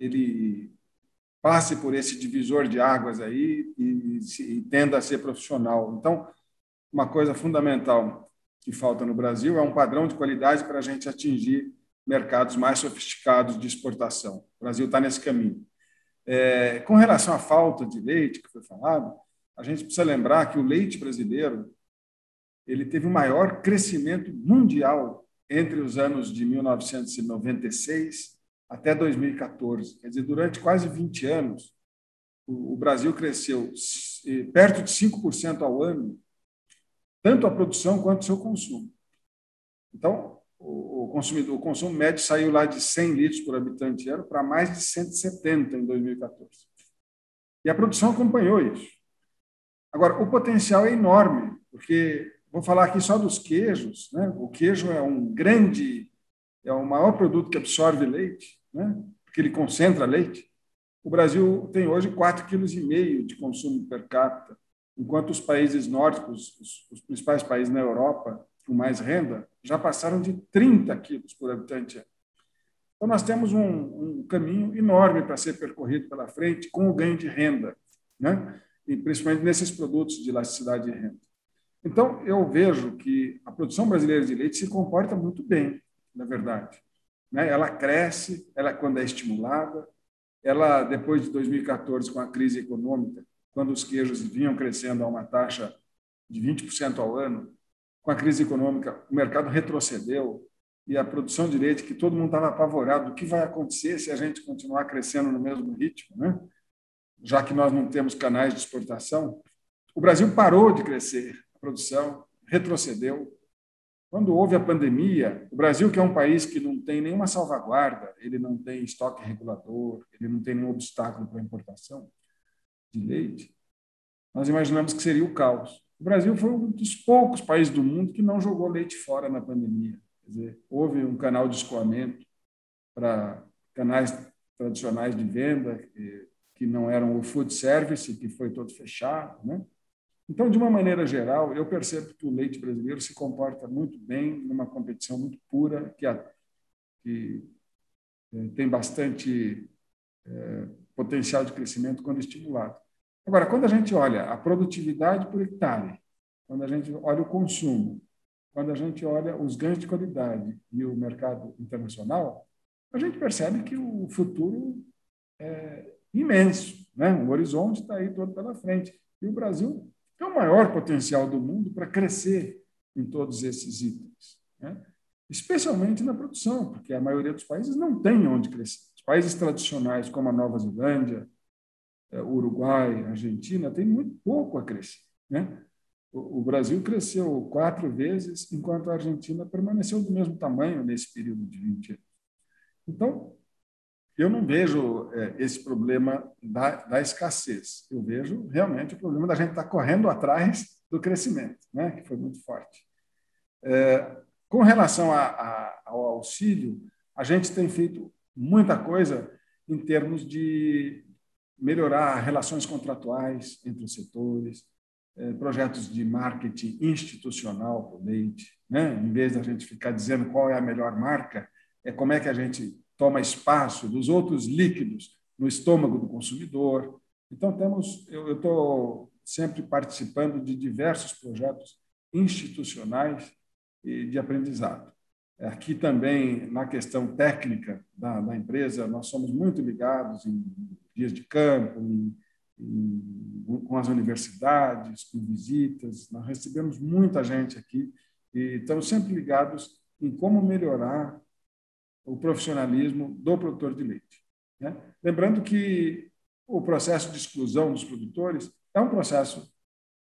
C: ele passe por esse divisor de águas aí e tenda a ser profissional. Então, uma coisa fundamental que falta no Brasil é um padrão de qualidade para a gente atingir mercados mais sofisticados de exportação. O Brasil está nesse caminho. Com relação à falta de leite, que foi falado, a gente precisa lembrar que o leite brasileiro ele teve o maior crescimento mundial entre os anos de 1996 até 2014. Quer dizer, durante quase 20 anos, o Brasil cresceu perto de 5% ao ano, tanto a produção quanto o seu consumo. Então, o consumo médio saiu lá de 100 litros por habitante ano para mais de 170 em 2014. E a produção acompanhou isso. Agora, o potencial é enorme, porque vou falar aqui só dos queijos, né? O queijo é o maior produto que absorve leite, né? Porque ele concentra leite. O Brasil tem hoje 4,5 kg de consumo per capita, enquanto os países nórdicos, os principais países na Europa, com mais renda, já passaram de 30 quilos por habitante. Então, nós temos um caminho enorme para ser percorrido pela frente com o ganho de renda, né? E principalmente nesses produtos de elasticidade de renda. Então, eu vejo que a produção brasileira de leite se comporta muito bem, na verdade. Ela cresce, quando é estimulada, ela, depois de 2014, com a crise econômica, quando os queijos vinham crescendo a uma taxa de 20% ao ano, com a crise econômica, o mercado retrocedeu e a produção de leite, que todo mundo estava apavorado, o que vai acontecer se a gente continuar crescendo no mesmo ritmo, né? Já que nós não temos canais de exportação, o Brasil parou de crescer, a produção retrocedeu. Quando houve a pandemia, o Brasil, que é um país que não tem nenhuma salvaguarda, ele não tem estoque regulador, ele não tem nenhum obstáculo para a importação de leite, nós imaginamos que seria o caos. O Brasil foi um dos poucos países do mundo que não jogou leite fora na pandemia. Quer dizer, houve um canal de escoamento para canais tradicionais de venda, que não eram o food service, que foi todo fechado, né? Então, de uma maneira geral, eu percebo que o leite brasileiro se comporta muito bem numa competição muito pura, que tem bastante potencial de crescimento quando estimulado. Agora, quando a gente olha a produtividade por hectare, quando a gente olha o consumo, quando a gente olha os ganhos de qualidade e o mercado internacional, a gente percebe que o futuro é imenso, né? O horizonte está aí todo pela frente. E o Brasil tem o maior potencial do mundo para crescer em todos esses itens, né? Especialmente na produção, porque a maioria dos países não tem onde crescer. Os países tradicionais, como a Nova Zelândia, Uruguai, Argentina, têm muito pouco a crescer, né? O Brasil cresceu 4 vezes, enquanto a Argentina permaneceu do mesmo tamanho nesse período de 20 anos. Então, eu não vejo esse problema da escassez. Eu vejo realmente o problema da gente estar correndo atrás do crescimento, né, que foi muito forte. Com relação ao auxílio, a gente tem feito muita coisa em termos de melhorar relações contratuais entre os setores, projetos de marketing institucional para o leite, né? Em vez da gente ficar dizendo qual é a melhor marca, como é que a gente toma espaço dos outros líquidos no estômago do consumidor. Então, eu estou sempre participando de diversos projetos institucionais e de aprendizado. Aqui também, na questão técnica da empresa, nós somos muito ligados em dias de campo, com as universidades, com visitas. Nós recebemos muita gente aqui e estamos sempre ligados em como melhorar o profissionalismo do produtor de leite, né? Lembrando que o processo de exclusão dos produtores é um processo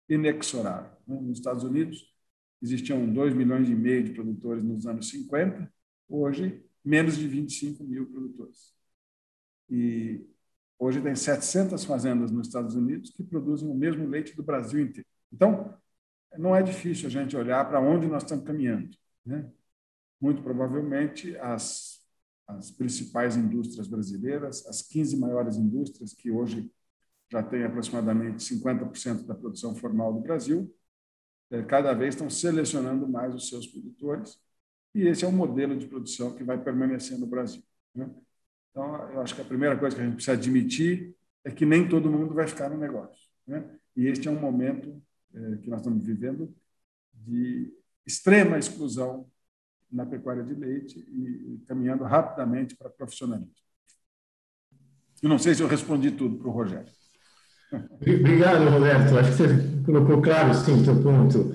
C: inexorável, né? Nos Estados Unidos, existiam 2,5 milhões de produtores nos anos 50, hoje, menos de 25 mil produtores. E hoje tem 700 fazendas nos Estados Unidos que produzem o mesmo leite do Brasil inteiro. Então, não é difícil a gente olhar para onde nós estamos caminhando, né? Muito provavelmente, as principais indústrias brasileiras, as 15 maiores indústrias, que hoje já têm aproximadamente 50% da produção formal do Brasil, cada vez estão selecionando mais os seus produtores, e esse é um modelo de produção que vai permanecer no Brasil, né? Então, eu acho que a primeira coisa que a gente precisa admitir é que nem todo mundo vai ficar no negócio, né? E este é um momento que nós estamos vivendo de extrema exclusão na pecuária de leite e caminhando rapidamente para profissionalismo. Eu não sei se eu respondi tudo para o Rogério.
B: Obrigado, Roberto. Acho que você colocou claro, sim, o seu ponto.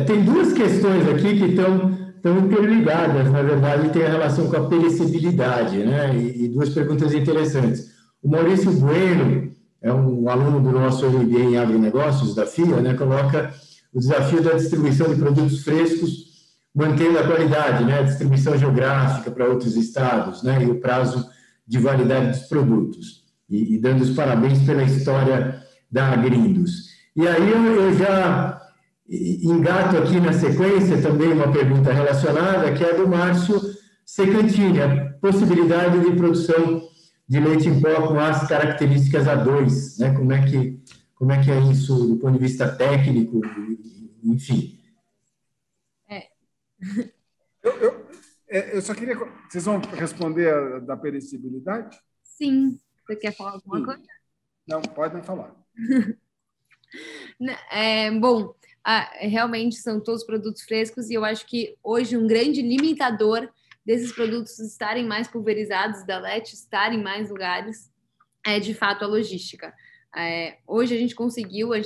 B: Tem duas questões aqui que estão interligadas, na verdade, tem a relação com a perecibilidade, né? E duas perguntas interessantes. O Maurício Bueno, é um aluno do nosso MBA em agronegócios, da FIA, né? Coloca o desafio da distribuição de produtos frescos, mantendo a qualidade, né? A distribuição geográfica para outros estados, né? E o prazo de validade dos produtos. E dando os parabéns pela história da Agrindos. E aí eu já engato aqui na sequência também uma pergunta relacionada, que é a do Márcio Secantini, a possibilidade de produção de leite em pó com as características A2, né? Como é que é isso do ponto de vista técnico, enfim.
C: Eu só queria... Vocês vão responder da perecibilidade?
E: Sim. Você quer falar alguma coisa?
C: Não, podem falar.
E: Bom, realmente são todos produtos frescos e eu acho que hoje um grande limitador desses produtos estarem mais pulverizados, da LET estarem em mais lugares, é de fato a logística. Hoje a gente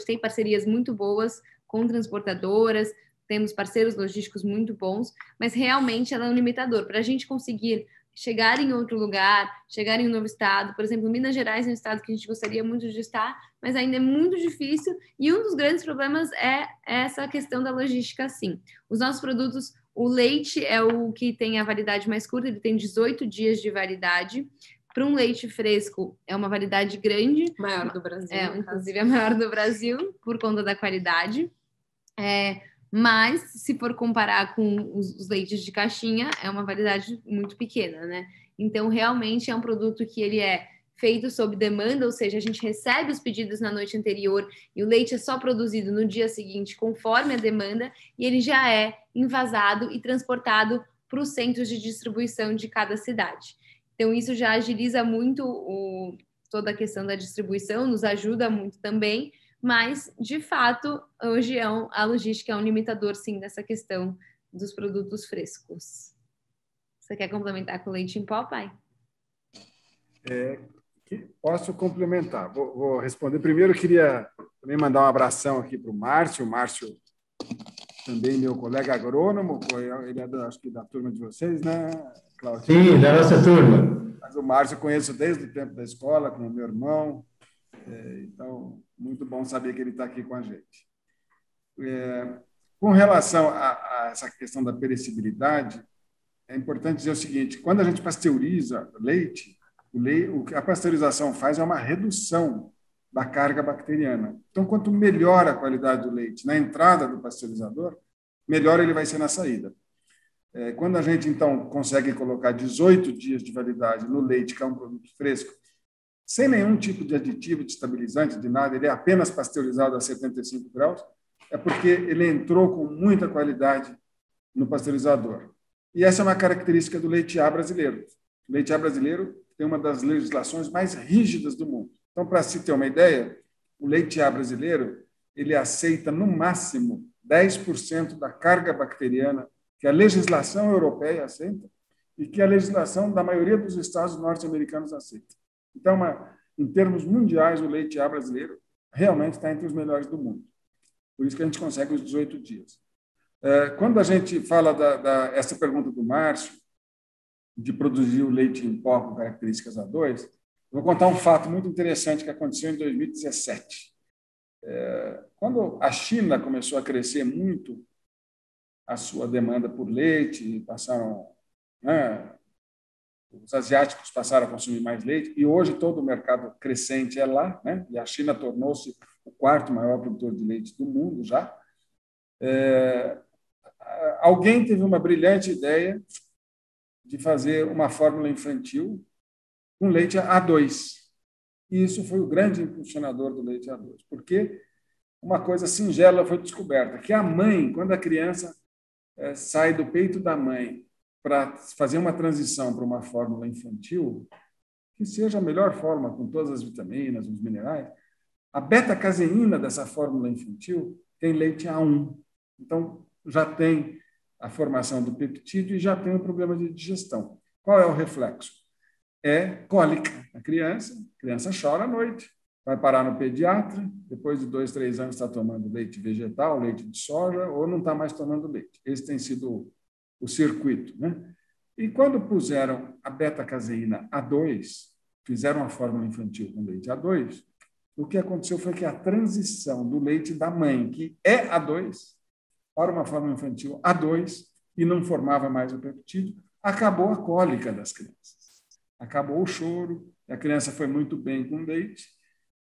E: tem parcerias muito boas com transportadoras, temos parceiros logísticos muito bons, mas realmente ela é um limitador. Para a gente conseguir chegar em outro lugar, chegar em um novo estado, por exemplo, Minas Gerais é um estado que a gente gostaria muito de estar, mas ainda é muito difícil, e um dos grandes problemas é essa questão da logística, sim. Os nossos produtos, o leite é o que tem a validade mais curta, ele tem 18 dias de validade. Para um leite fresco, é uma validade grande.
D: Maior do Brasil.
E: Inclusive a maior do Brasil, por conta da qualidade. Mas, se for comparar com os leites de caixinha, é uma validade muito pequena, né? Então, realmente é um produto que ele é feito sob demanda, ou seja, a gente recebe os pedidos na noite anterior e o leite é só produzido no dia seguinte, conforme a demanda, e ele já é envasado e transportado para os centros de distribuição de cada cidade. Então, isso já agiliza muito toda a questão da distribuição, nos ajuda muito também, mas, de fato, hoje a logística é um limitador, sim, nessa questão dos produtos frescos. Você quer complementar com leite em pó, pai?
C: Posso complementar. Vou responder. Primeiro, eu queria também mandar um abração aqui para o Márcio. O Márcio, também meu colega agrônomo, ele é acho que da turma de vocês, né, Cláudio?
B: Sim, da nossa turma.
C: Mas o Márcio eu conheço desde o tempo da escola, com o meu irmão. Então, muito bom saber que ele está aqui com a gente. Com relação a essa questão da perecibilidade, é importante dizer o seguinte: quando a gente pasteuriza leite, o que a pasteurização faz é uma redução da carga bacteriana. Então, quanto melhor a qualidade do leite na entrada do pasteurizador, melhor ele vai ser na saída. Quando a gente, então, consegue colocar 18 dias de validade no leite, que é um produto fresco, sem nenhum tipo de aditivo, de estabilizante, de nada, ele é apenas pasteurizado a 75 graus, é porque ele entrou com muita qualidade no pasteurizador. E essa é uma característica do leite A brasileiro. O leite A brasileiro tem uma das legislações mais rígidas do mundo. Então, para se ter uma ideia, o leite A brasileiro, ele aceita, no máximo, 10% da carga bacteriana que a legislação europeia aceita e que a legislação da maioria dos estados norte-americanos aceita. Então, em termos mundiais, o leite A brasileiro realmente está entre os melhores do mundo. Por isso que a gente consegue os 18 dias. Quando a gente fala essa pergunta do Márcio, de produzir o leite em pó com características A2, eu vou contar um fato muito interessante que aconteceu em 2017. Quando a China começou a crescer muito a sua demanda por leite, os asiáticos passaram a consumir mais leite, e hoje todo o mercado crescente é lá, né? E a China tornou-se o quarto maior produtor de leite do mundo já. Alguém teve uma brilhante ideia de fazer uma fórmula infantil com leite A2. E isso foi o grande impulsionador do leite A2, porque uma coisa singela foi descoberta, que a mãe, quando a criança sai do peito da mãe para fazer uma transição para uma fórmula infantil, que seja a melhor forma, com todas as vitaminas, os minerais, a beta-caseína dessa fórmula infantil tem leite A1. Então, já tem a formação do peptídeo e já tem um problema de digestão. Qual é o reflexo? É cólica. A criança chora à noite, vai parar no pediatra, depois de 2, 3 anos está tomando leite vegetal, leite de soja, ou não está mais tomando leite. Esse tem sido o circuito, né? E quando puseram a beta-caseína A2, fizeram a fórmula infantil com leite A2, o que aconteceu foi que a transição do leite da mãe, que é A2, para uma fórmula infantil A2, e não formava mais o peptídeo, acabou a cólica das crianças. Acabou o choro, a criança foi muito bem com leite,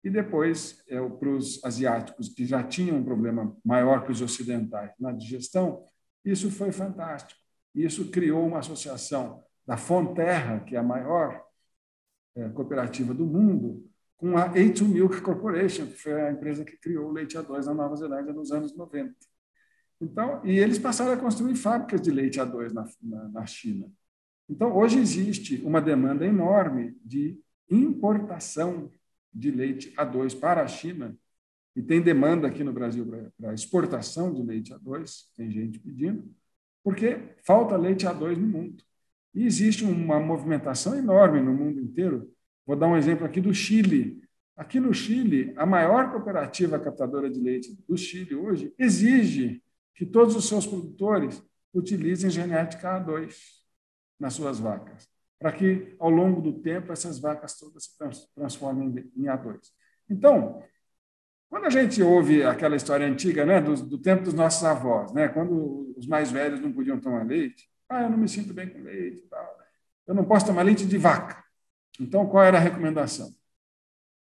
C: e depois, para os asiáticos, que já tinham um problema maior que os ocidentais na digestão, isso foi fantástico. Isso criou uma associação da Fonterra, que é a maior cooperativa do mundo, com a A2 Milk Corporation, que foi a empresa que criou o leite A2 na Nova Zelândia nos anos 90. Então, e eles passaram a construir fábricas de leite A2 na China. Então, hoje existe uma demanda enorme de importação de leite A2 para a China, e tem demanda aqui no Brasil para exportação de leite A2, tem gente pedindo, porque falta leite A2 no mundo. E existe uma movimentação enorme no mundo inteiro. Vou dar um exemplo aqui do Chile. Aqui no Chile, a maior cooperativa captadora de leite do Chile hoje exige que todos os seus produtores utilizem genética A2 nas suas vacas, para que, ao longo do tempo, essas vacas todas se transformem em A2. Então, quando a gente ouve aquela história antiga, né, do tempo dos nossos avós, né, quando os mais velhos não podiam tomar leite, eu não me sinto bem com leite, eu não posso tomar leite de vaca. Então, qual era a recomendação?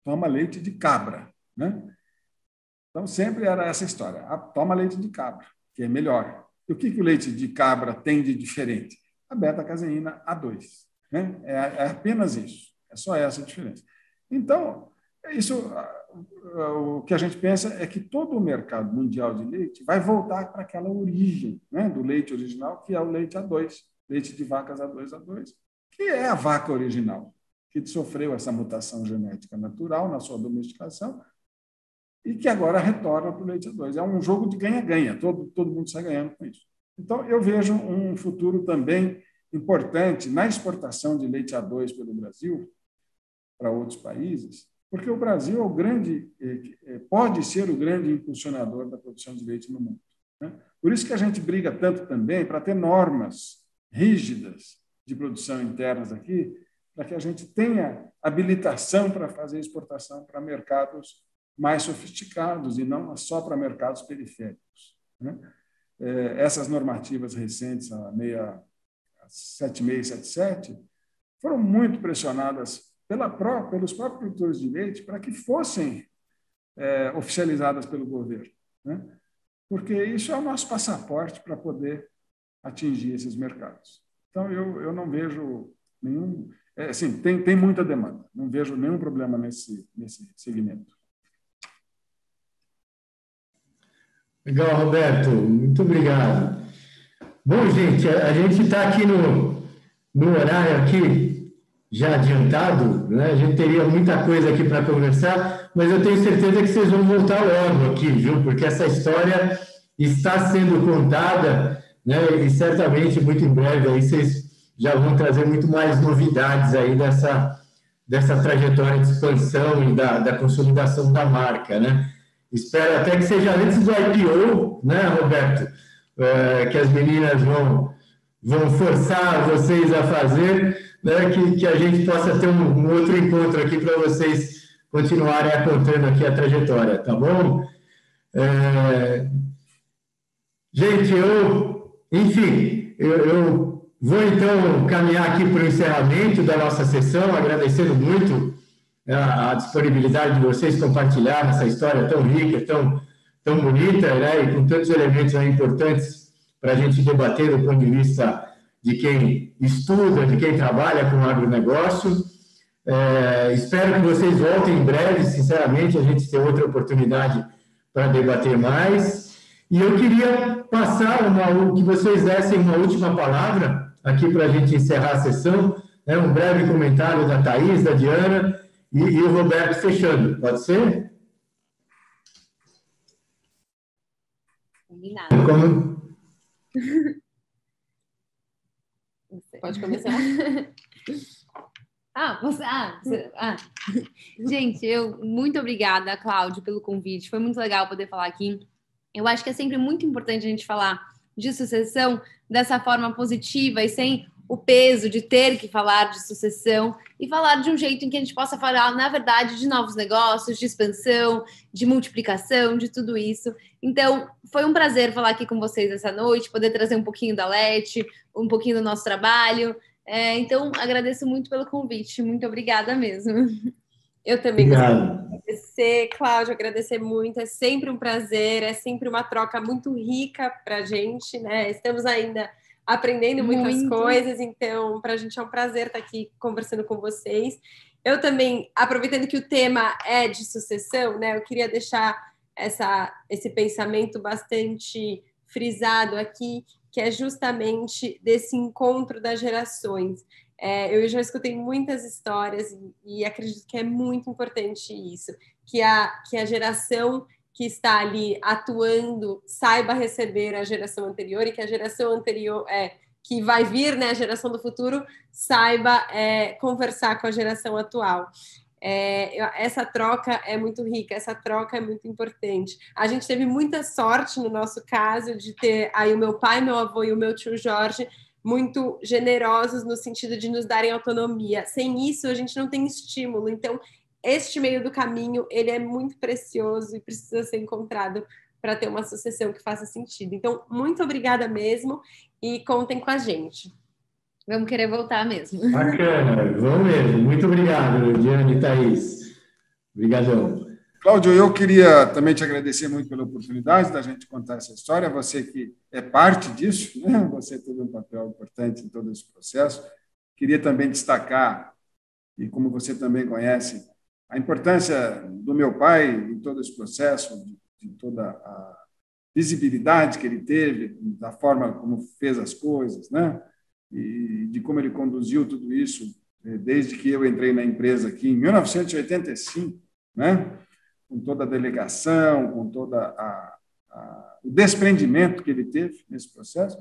C: Toma leite de cabra, né? Então, sempre era essa história. Toma leite de cabra, que é melhor. E o que o leite de cabra tem de diferente? A beta-caseína A2. Né? É apenas isso. É só essa a diferença. Então, o que a gente pensa é que todo o mercado mundial de leite vai voltar para aquela origem, né, do leite original, que é o leite A2, leite de vacas A2, que é a vaca original, que sofreu essa mutação genética natural na sua domesticação e que agora retorna para o leite A2. É um jogo de ganha-ganha, todo mundo sai ganhando com isso. Então, eu vejo um futuro também importante na exportação de leite A2 pelo Brasil para outros países, porque o Brasil pode ser o grande impulsionador da produção de leite no mundo. Né? Por isso que a gente briga tanto também para ter normas rígidas de produção internas aqui, para que a gente tenha habilitação para fazer exportação para mercados mais sofisticados e não só para mercados periféricos. Né? Essas normativas recentes, a 7677, foram muito pressionadas pelos próprios produtores de leite para que fossem oficializadas pelo governo, né? Porque isso é o nosso passaporte para poder atingir esses mercados. Então, eu não vejo nenhum... Assim, tem muita demanda, não vejo nenhum problema nesse segmento.
B: Legal, Roberto, muito obrigado. Bom, gente, a gente está aqui no horário aqui, já adiantado, né? A gente teria muita coisa aqui para conversar, mas eu tenho certeza que vocês vão voltar logo aqui, viu? Porque essa história está sendo contada, né? E certamente, muito em breve, aí vocês já vão trazer muito mais novidades aí dessa trajetória de expansão e da consolidação da marca, né? Espero até que seja antes do IPO, né, Roberto? Que as meninas vão forçar vocês a fazer, né, que a gente possa ter um outro encontro aqui para vocês continuarem contando aqui a trajetória, tá bom? Gente, enfim, eu vou então caminhar aqui para o encerramento da nossa sessão, agradecendo muito a disponibilidade de vocês compartilhar essa história tão rica, tão bonita, né, e com tantos elementos importantes para a gente debater do ponto de vista de quem estuda, de quem trabalha com o agronegócio. Espero que vocês voltem em breve, sinceramente, a gente tem outra oportunidade para debater mais. E eu queria passar que vocês dessem uma última palavra aqui para a gente encerrar a sessão, né, um breve comentário da Thaís, da Diana e o Roberto fechando. Pode ser?
E: Combinado.
D: Pode começar.
E: Gente, muito obrigada, Cláudio, pelo convite. Foi muito legal poder falar aqui. Eu acho que é sempre muito importante a gente falar de sucessão dessa forma positiva e sem o peso de ter que falar de sucessão e falar de um jeito em que a gente possa falar, na verdade, de novos negócios, de expansão, de multiplicação, de tudo isso. Então, foi um prazer falar aqui com vocês essa noite, poder trazer um pouquinho da Leti, um pouquinho do nosso trabalho. Então, agradeço muito pelo convite. Muito obrigada mesmo.
D: Eu também gostaria de agradecer, Cláudio, agradecer muito. É sempre um prazer, é sempre uma troca muito rica para a gente, né? Estamos ainda aprendendo muitas coisas, então para a gente é um prazer estar aqui conversando com vocês. Eu também, aproveitando que o tema é de sucessão, né? Eu queria deixar esse pensamento bastante frisado aqui, que é justamente desse encontro das gerações. Eu já escutei muitas histórias e acredito que é muito importante isso, que a geração que está ali atuando saiba receber a geração anterior e que a geração anterior, que vai vir, né, a geração do futuro, saiba conversar com a geração atual. Essa troca é muito rica, essa troca é muito importante. A gente teve muita sorte no nosso caso de ter aí o meu pai, meu avô e o meu tio Jorge muito generosos no sentido de nos darem autonomia. Sem isso, a gente não tem estímulo. Então, este meio do caminho, ele é muito precioso e precisa ser encontrado para ter uma sucessão que faça sentido. Então, muito obrigada mesmo e contem com a gente.
E: Vamos querer voltar mesmo.
B: Bacana, vamos mesmo. Muito obrigado, Diana e Thaís. Obrigadão.
C: Cláudio, eu queria também te agradecer muito pela oportunidade da gente contar essa história. Você que é parte disso, né? Você teve um papel importante em todo esse processo. Queria também destacar, e como você também conhece, a importância do meu pai em todo esse processo, de toda a visibilidade que ele teve, da forma como fez as coisas, né? E de como ele conduziu tudo isso desde que eu entrei na empresa aqui em 1985, né? Com toda a delegação, com toda o desprendimento que ele teve nesse processo.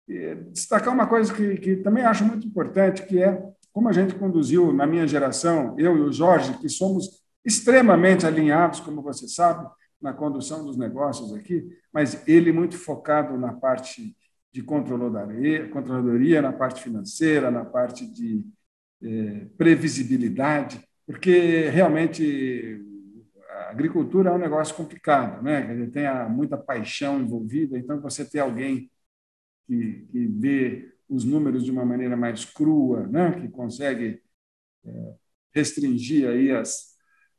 C: E destacar uma coisa que também acho muito importante, que é como a gente conduziu na minha geração, eu e o Jorge, que somos extremamente alinhados, como você sabe, na condução dos negócios aqui, mas ele muito focado na parte de controladoria, na parte financeira, na parte de previsibilidade, porque realmente a agricultura é um negócio complicado, né? Ele tem muita paixão envolvida, então você ter alguém que vê os números de uma maneira mais crua, né? Que consegue restringir aí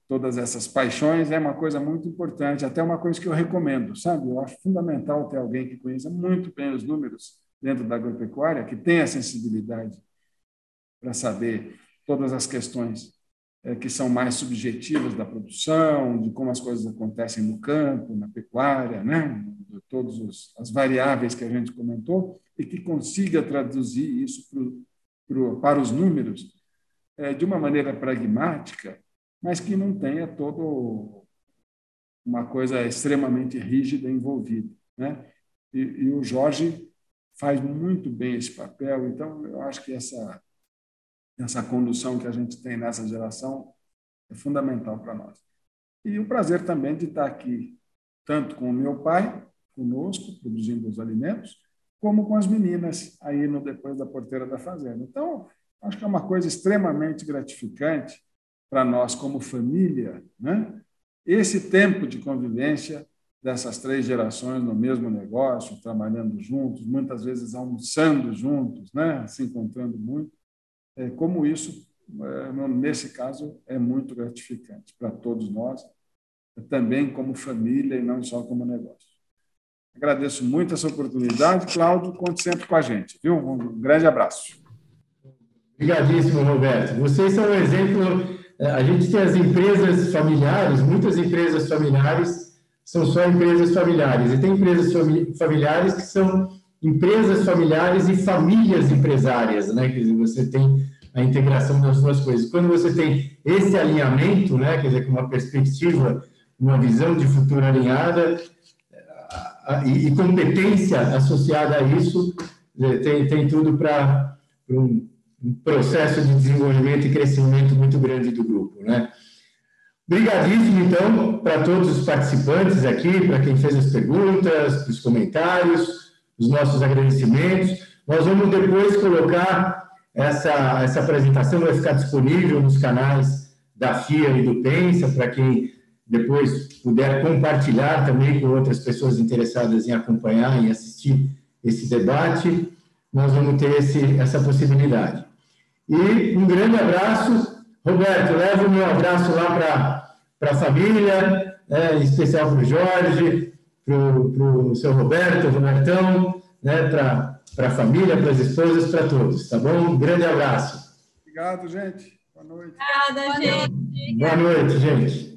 C: todas essas paixões é uma coisa muito importante, até uma coisa que eu recomendo, sabe? Eu acho fundamental ter alguém que conheça muito bem os números dentro da agropecuária, que tenha sensibilidade para saber todas as questões que são mais subjetivas da produção, de como as coisas acontecem no campo, na pecuária, né? De todas as variáveis que a gente comentou, e que consiga traduzir isso para os números de uma maneira pragmática, mas que não tenha toda uma coisa extremamente rígida envolvida, né? E o Jorge faz muito bem esse papel, então eu acho que essa condução que a gente tem nessa geração é fundamental para nós. E o prazer também de estar aqui, tanto com o meu pai, conosco, produzindo os alimentos, como com as meninas aí no Depois da Porteira da Fazenda. Então, acho que é uma coisa extremamente gratificante para nós como família, né? Esse tempo de convivência dessas 3 gerações no mesmo negócio, trabalhando juntos, muitas vezes almoçando juntos, né? Se encontrando muito. Como isso, nesse caso, é muito gratificante para todos nós, também como família e não só como negócio. Agradeço muito essa oportunidade. Cláudio, conte sempre com a gente, viu? Um grande abraço.
B: Obrigadíssimo, Roberto. Vocês são um exemplo. A gente tem as empresas familiares, muitas empresas familiares são só empresas familiares, e tem empresas familiares que são empresas familiares e famílias empresárias, né? Quer dizer, você tem a integração das duas coisas. Quando você tem esse alinhamento, né? Quer dizer, com uma perspectiva, uma visão de futuro alinhada e competência associada a isso, tem tudo para um processo de desenvolvimento e crescimento muito grande do grupo, né? Obrigadíssimo, então, para todos os participantes aqui, para quem fez as perguntas, os comentários, os nossos agradecimentos. Nós vamos depois colocar essa apresentação, vai ficar disponível nos canais da FIA e do Pensa, para quem depois puder compartilhar também com outras pessoas interessadas em acompanhar e assistir esse debate, nós vamos ter essa possibilidade. E um grande abraço. Roberto, leva o meu abraço lá para a família, em especial para o Jorge, para o seu Roberto, Robertão, né, para a família, para as esposas, para todos, tá bom? Um grande abraço.
C: Obrigado, gente. Boa noite.
E: Obrigada, gente.
B: Boa noite, gente.